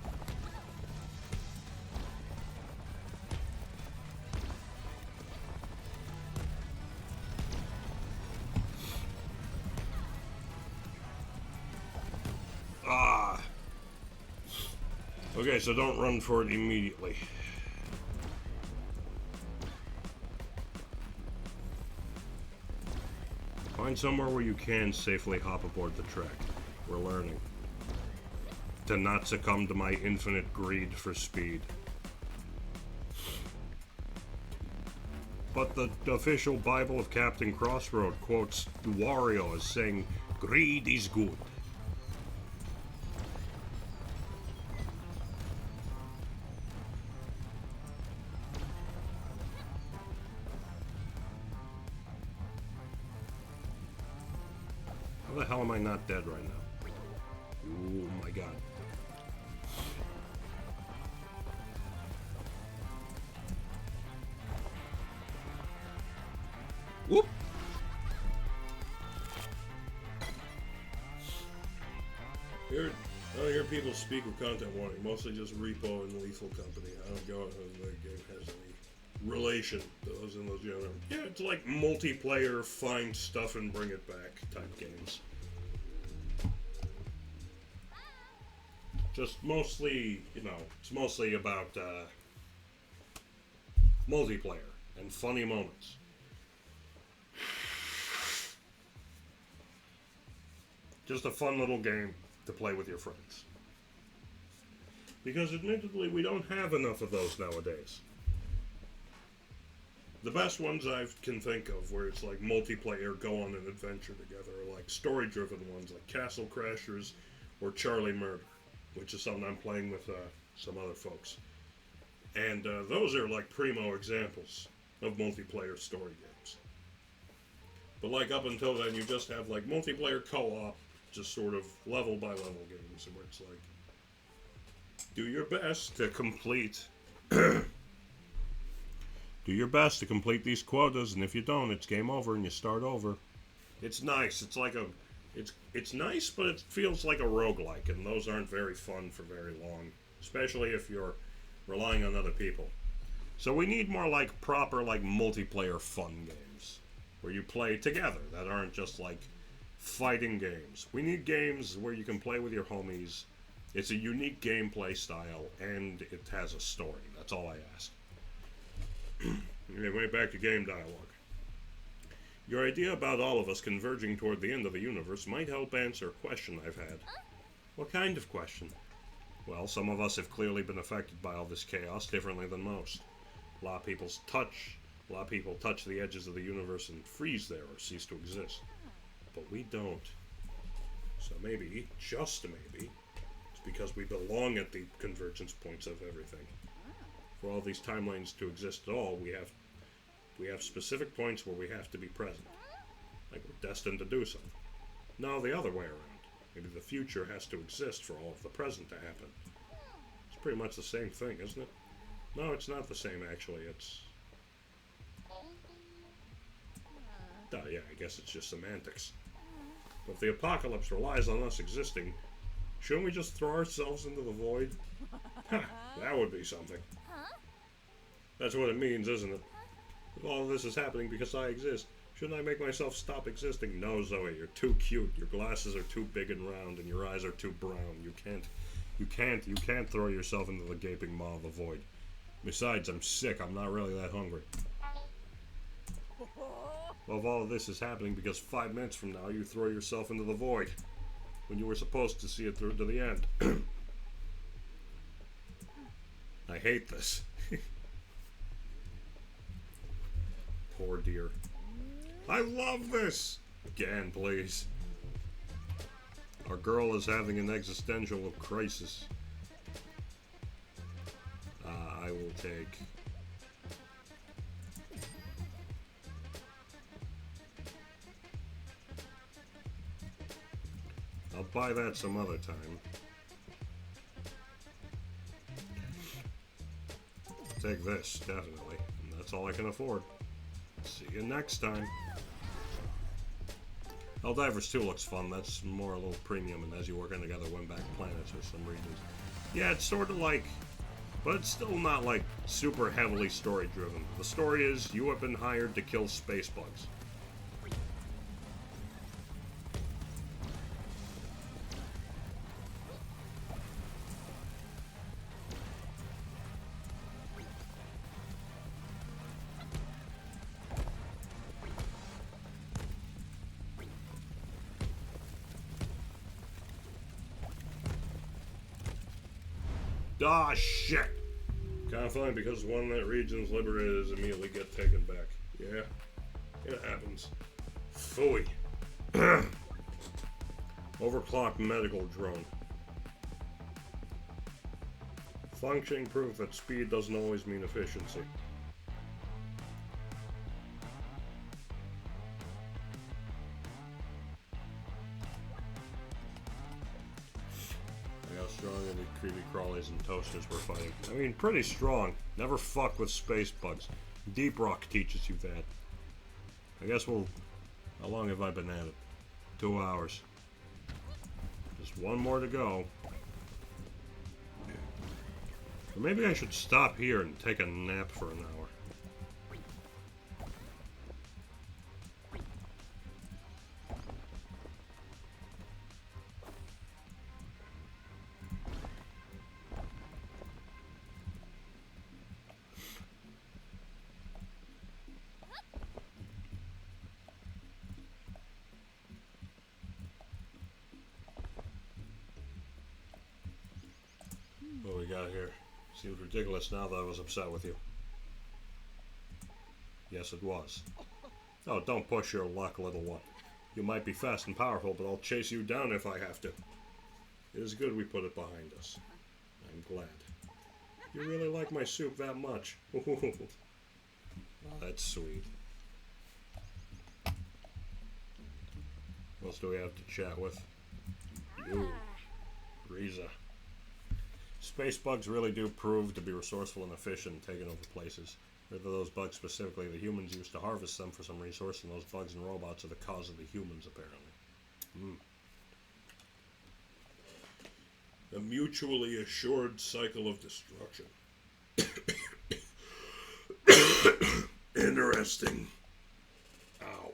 Ah. Okay, so don't run for it immediately. Find somewhere where you can safely hop aboard the track. We're learning. To not succumb to my infinite greed for speed. But the official Bible of Captain Crossroad quotes Wario as saying, "Greed is good." How the hell am I not dead right now? Oh my god. Whoop! I don't hear people speak of content warning, mostly just Repo and Lethal Company. I don't go if the game has any relation to those in those genre. Yeah, it's like multiplayer, find stuff and bring it back type games. Just mostly, you know, it's mostly about multiplayer and funny moments. Just a fun little game to play with your friends. Because admittedly, we don't have enough of those nowadays. The best ones I can think of where it's like multiplayer go on an adventure together are like story-driven ones like Castle Crashers or Charlie Murder, which is something I'm playing with some other folks. And those are like primo examples of multiplayer story games. But like up until then, you just have like multiplayer co-op, just sort of level by level games where it's like, do your best to complete do your best to complete these quotas, and if you don't, it's game over and you start over. It's nice. It's like it's nice, but it feels like a roguelike, and those aren't very fun for very long, especially if you're relying on other people. So we need more like proper like multiplayer fun games where you play together that aren't just like fighting games. We need games where you can play with your homies. It's a unique gameplay style, and it has a story. That's all I ask. Anyway, back to game dialogue. Your idea about all of us converging toward the end of the universe might help answer a question I've had. What kind of question? Well, some of us have clearly been affected by all this chaos differently than most. A lot of people touch the edges of the universe and freeze there or cease to exist. But we don't. So maybe, just maybe, it's because we belong at the convergence points of everything. For all these timelines to exist at all, we have specific points where we have to be present. Like we're destined to do so. No, the other way around. Maybe the future has to exist for all of the present to happen. It's pretty much the same thing, isn't it? No, it's not the same, actually. It's... yeah, I guess it's just semantics. But if the apocalypse relies on us existing, shouldn't we just throw ourselves into the void? Ha! That would be something. That's what it means, isn't it? If all of this is happening because I exist, shouldn't I make myself stop existing? No, Zoe, you're too cute. Your glasses are too big and round, and your eyes are too brown. You can't throw yourself into the gaping maw of the void. Besides, I'm sick. I'm not really that hungry. Well, if all of this is happening because 5 minutes from now you throw yourself into the void, when you were supposed to see it through to the end. I hate this. Poor dear. I love this! Again, please. Our girl is having an existential crisis. I will take... I'll buy that some other time. Take this, definitely. And that's all I can afford. See you next time. Helldivers 2 looks fun. That's more a little premium, and as you work on together, win back planets for some reasons. Yeah, it's sort of like... But it's still not, like, super heavily story-driven. The story is, you have been hired to kill space bugs. Ah, shit! Kind of funny because one that region's liberated is immediately get taken back. Yeah, it happens. Phooey. Overclocked medical drone. Functioning proof that speed doesn't always mean efficiency. Strong and the creepy crawlies and toasters were fighting. I mean, pretty strong. Never fuck with space bugs. Deep Rock teaches you that. I guess we'll... How long have I been at it? 2 hours. Just one more to go. Or maybe I should stop here and take a nap for an hour. What we got here? Seems ridiculous now that I was upset with you. Yes, it was. Oh, don't push your luck, little one. You might be fast and powerful, but I'll chase you down if I have to. It is good we put it behind us. I'm glad. You really like my soup that much. Oh, that's sweet. What else do we have to chat with? You. Riza. Space bugs really do prove to be resourceful and efficient, taking over places. Whether those bugs specifically, the humans used to harvest them for some resource, and those bugs and robots are the cause of the humans, apparently. A mutually assured cycle of destruction. Interesting. Ow.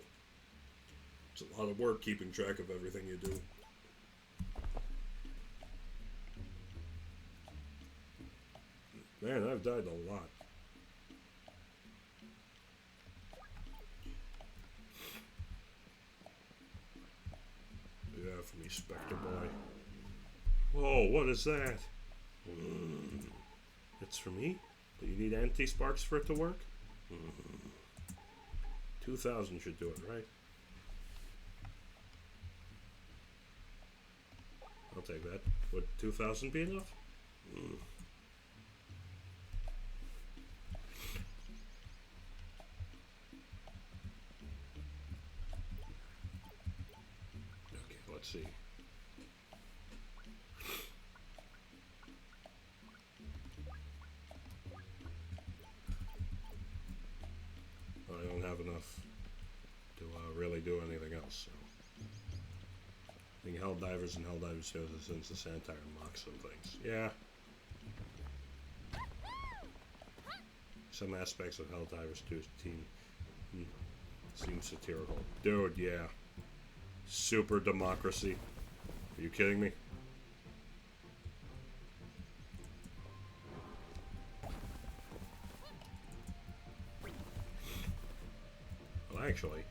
It's a lot of work keeping track of everything you do. Man, I've died a lot. Yeah, for me, Spectre Boy. Whoa, what is that? It's for me? But you need anti-sparks for it to work? 2,000 should do it, right? I'll take that. Would 2,000 be enough? Okay, let's see. really do anything else. So. I think Helldivers and Helldivers 2 since the satire mocks some things. Yeah. Some aspects of Helldivers 2's team seem satirical. Dude, yeah. Super democracy. Are you kidding me? Well, actually,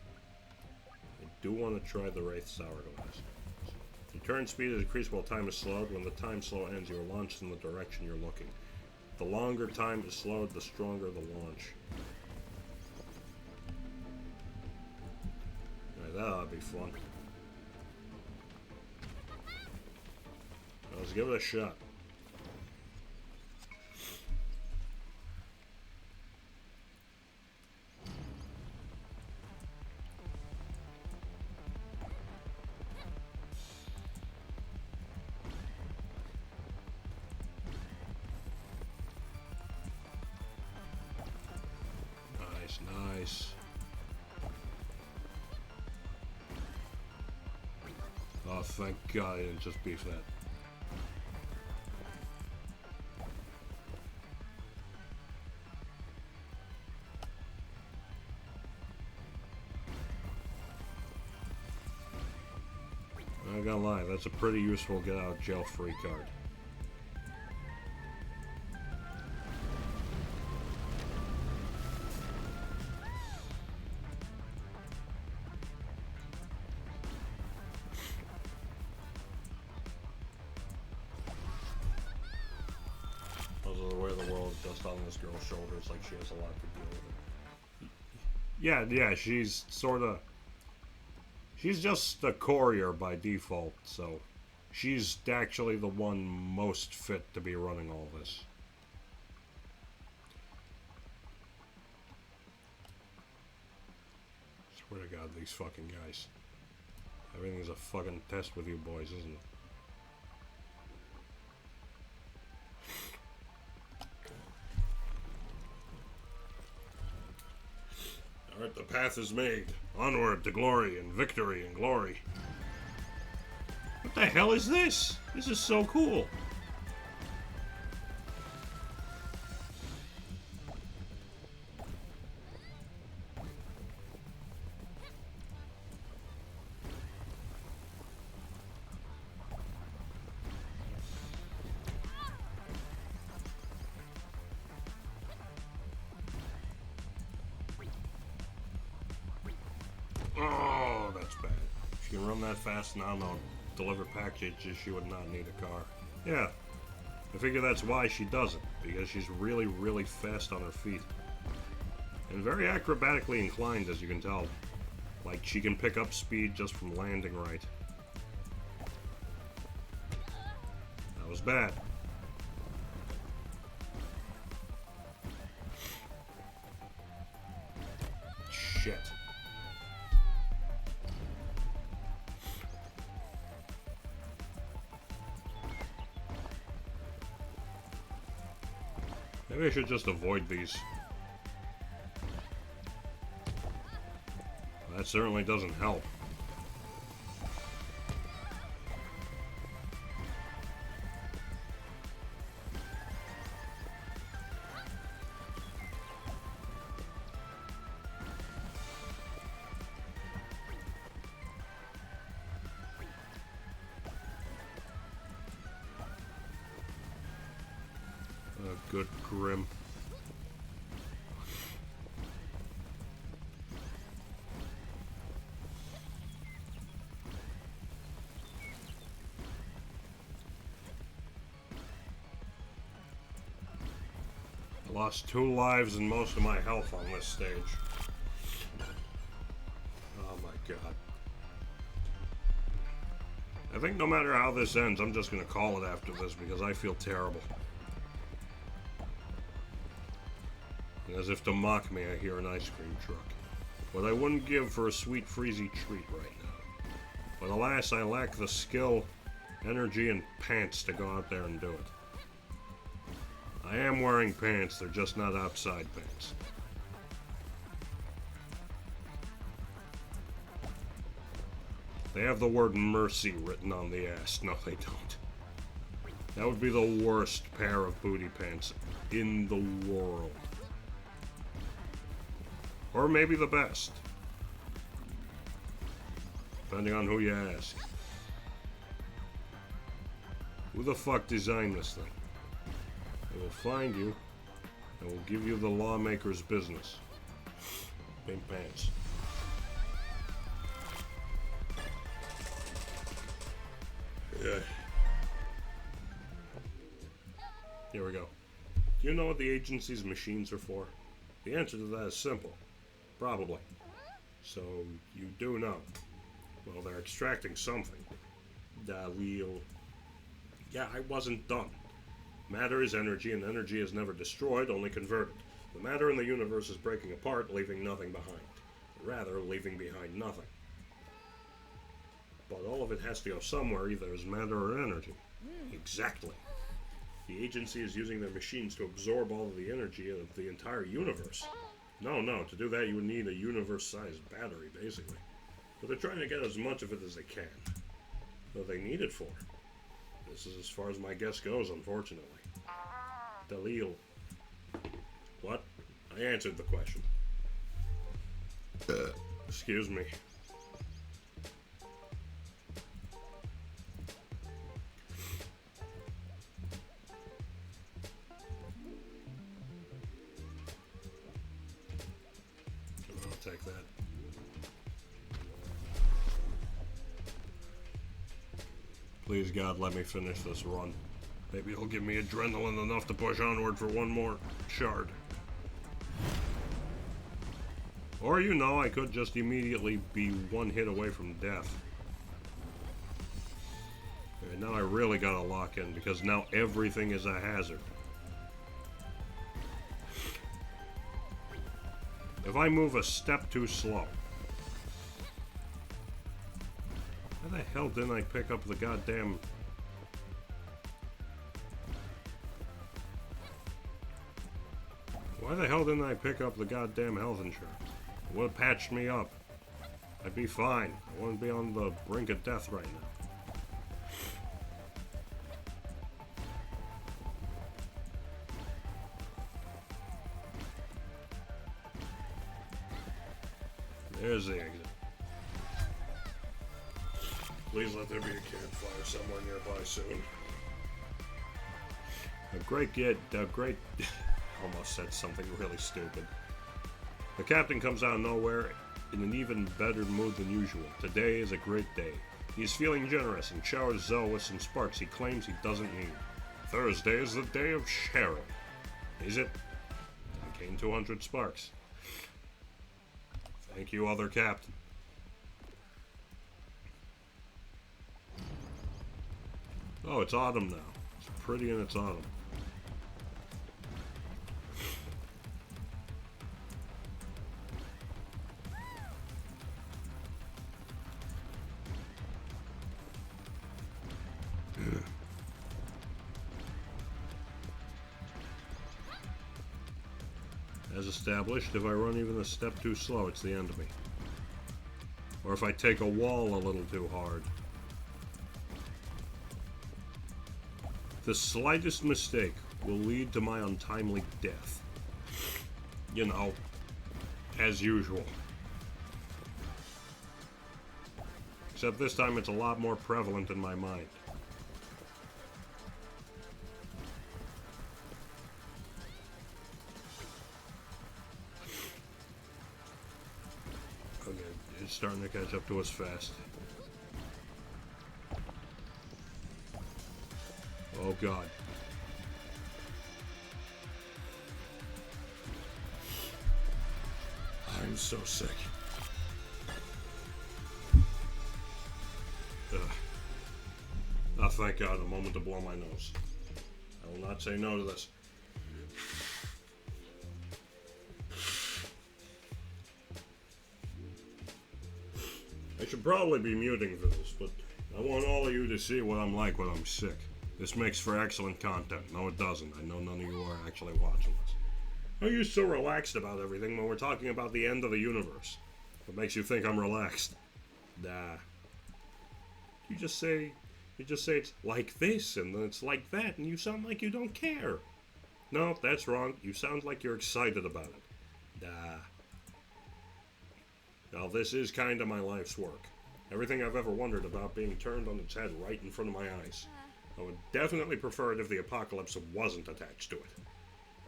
I do want to try the Wraith's Hourglass. Your turn speed is increased while time is slowed. When the time slow ends, you are launched in the direction you're looking. The longer time is slowed, the stronger the launch. Alright, that ought to be fun. Let's give it a shot. Nice. Oh, thank God I didn't just beef that. I'm not gonna lie, that's a pretty useful get out of jail free card. On this girl's shoulders, like she has a lot to deal with it. Yeah, she's sorta... She's just a courier by default, so... She's actually the one most fit to be running all this. Swear to God, these fucking guys. Everything's a fucking test with you boys, isn't it? Alright, the path is made. Onward to glory and victory and glory. What the hell is this? This is so cool. Oh, that's bad. If she can run that fast now, no. Deliver packages, she would not need a car. Yeah, I figure that's why she doesn't, because she's really, really fast on her feet. And very acrobatically inclined, as you can tell. Like, she can pick up speed just from landing right. That was bad. Shit. Maybe I should just avoid these. That certainly doesn't help. Good grim. I lost 2 lives and most of my health on this stage. Oh my God. I think no matter how this ends, I'm just gonna call it after this because I feel terrible. As if to mock me, I hear an ice cream truck. What I wouldn't give for a sweet freezy treat right now. But alas, I lack the skill, energy, and pants to go out there and do it. I am wearing pants, they're just not outside pants. They have the word mercy written on the ass. No, they don't. That would be the worst pair of booty pants in the world. Or maybe the best. Depending on who you ask. Who the fuck designed this thing? They will find you and will give you the lawmaker's business. Pink pants. Yeah. Here we go. Do you know what the agency's machines are for? The answer to that is simple. Probably. So, you do know. Well, they're extracting something. Dalil. Yeah, I wasn't done. Matter is energy, and energy is never destroyed, only converted. The matter in the universe is breaking apart, leaving nothing behind. Rather, leaving behind nothing. But all of it has to go somewhere, either as matter or energy. Exactly. The agency is using their machines to absorb all of the energy of the entire universe. No, to do that you would need a universe-sized battery, basically. But they're trying to get as much of it as they can. What they need it for. This is as far as my guess goes, unfortunately. Dalil. What? I answered the question. Excuse me. I'll take that. Please, God, let me finish this run. Maybe he'll give me adrenaline enough to push onward for one more shard. Or, you know, I could just immediately be one hit away from death. Okay, now I really gotta lock in, because now everything is a hazard. If I move a step too slow... How the hell didn't I pick up the goddamn... Why the hell didn't I pick up the goddamn health insurance? It would have patched me up. I'd be fine. I wouldn't be on the brink of death right now. There's the exit. Please let there be a campfire somewhere nearby soon. A great... Almost said something really stupid. The captain comes out of nowhere in an even better mood than usual. Today is a great day. He's feeling generous and showers Zoe with some sparks he claims he doesn't need. Thursday is the day of sharing. Is it? I gained 200 sparks. Thank you, other captain. Oh, it's autumn now. It's pretty and it's autumn. As established, if I run even a step too slow, it's the end of me. Or if I take a wall a little too hard. The slightest mistake will lead to my untimely death. You know, as usual. Except this time it's a lot more prevalent in my mind. Okay, it's starting to catch up to us fast. Oh God. I'm so sick. Oh, thank God, a moment to blow my nose. I will not say no to this. I should probably be muting for this, but I want all of you to see what I'm like when I'm sick. This makes for excellent content. No, it doesn't. I know none of you are actually watching this. Why are you so relaxed about everything when we're talking about the end of the universe? What makes you think I'm relaxed? Nah. You just say it's like this, and then it's like that, and you sound like you don't care. No, that's wrong. You sound like you're excited about it. Nah. Now, this is kind of my life's work. Everything I've ever wondered about being turned on its head right in front of my eyes. I would definitely prefer it if the apocalypse wasn't attached to it.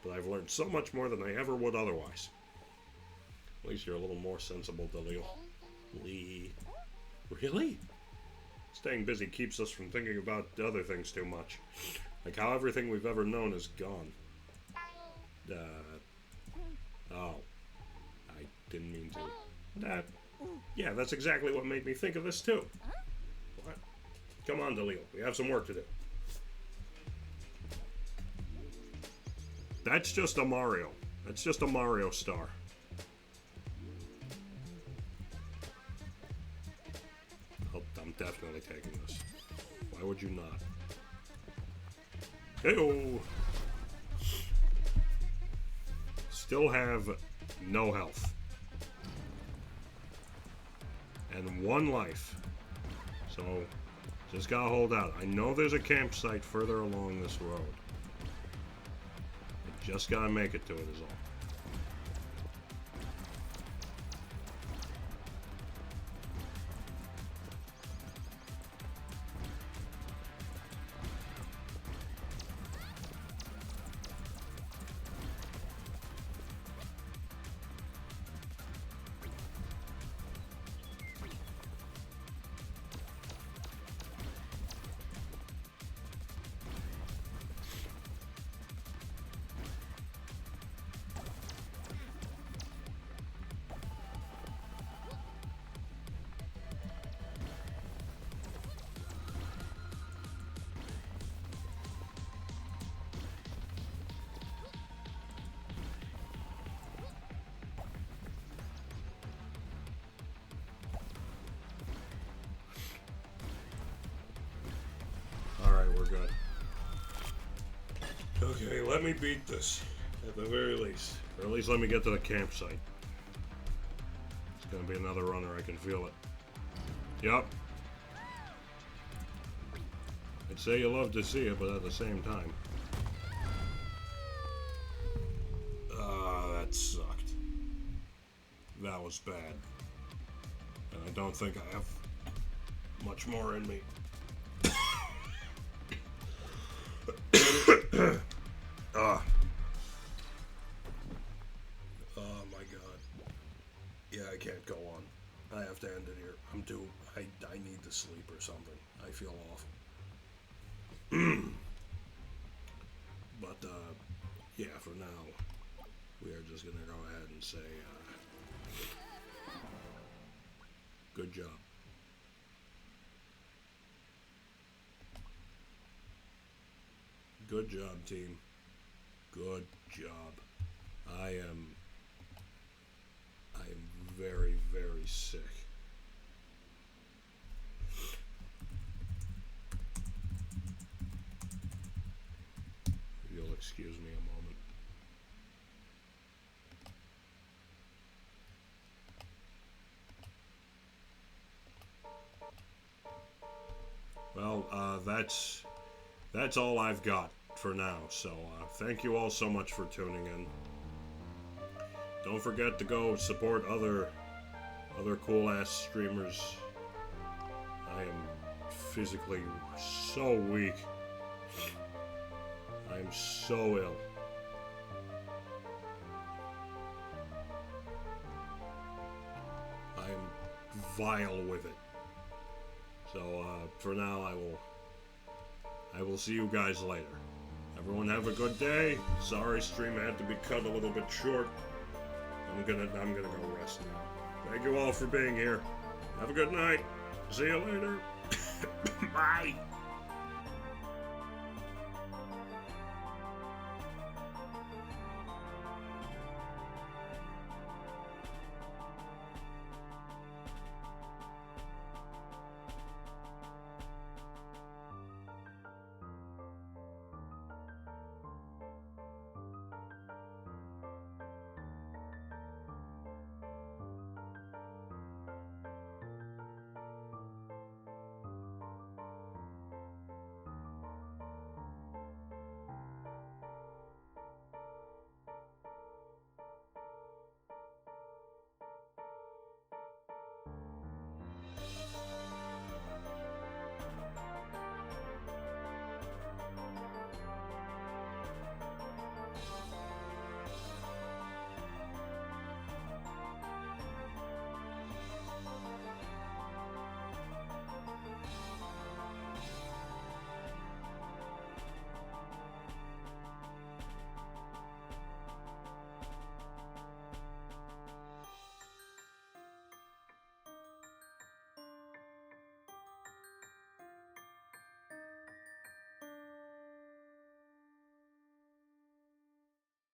But I've learned so much more than I ever would otherwise. At least you're a little more sensible, Dalil. Lee. Really? Staying busy keeps us from thinking about other things too much. Like how everything we've ever known is gone. Oh. I didn't mean to. Yeah, that's exactly what made me think of this too. What? Come on, Dalil. We have some work to do. That's just a Mario. That's just a Mario star. I'm definitely taking this. Why would you not? Hey-oh! Still have no health. And 1 life. So, just gotta hold out. I know there's a campsite further along this road. I just gotta make it to it is all. Good. Okay, let me beat this, at the very least. Or at least let me get to the campsite. It's gonna be another runner, I can feel it. Yup. I'd say you love to see it, but at the same time. That sucked. That was bad. And I don't think I have much more in me. Oh my god. Yeah, I can't go on. I have to end it here. I need to sleep or something. I feel awful. But, yeah, for now, we are just gonna go ahead and say, good job. Good job, team. Good job. I am very, very sick. If you'll excuse me a moment. Well, that's all I've got for now. So thank you all so much for tuning in. Don't forget to go support other cool ass streamers. I am physically so weak. I am so ill. I am vile with it. So for now I will see you guys later. Everyone have a good day. Sorry stream had to be cut a little bit short. I'm gonna go rest now. Thank you all for being here. Have a good night. See you later. Bye.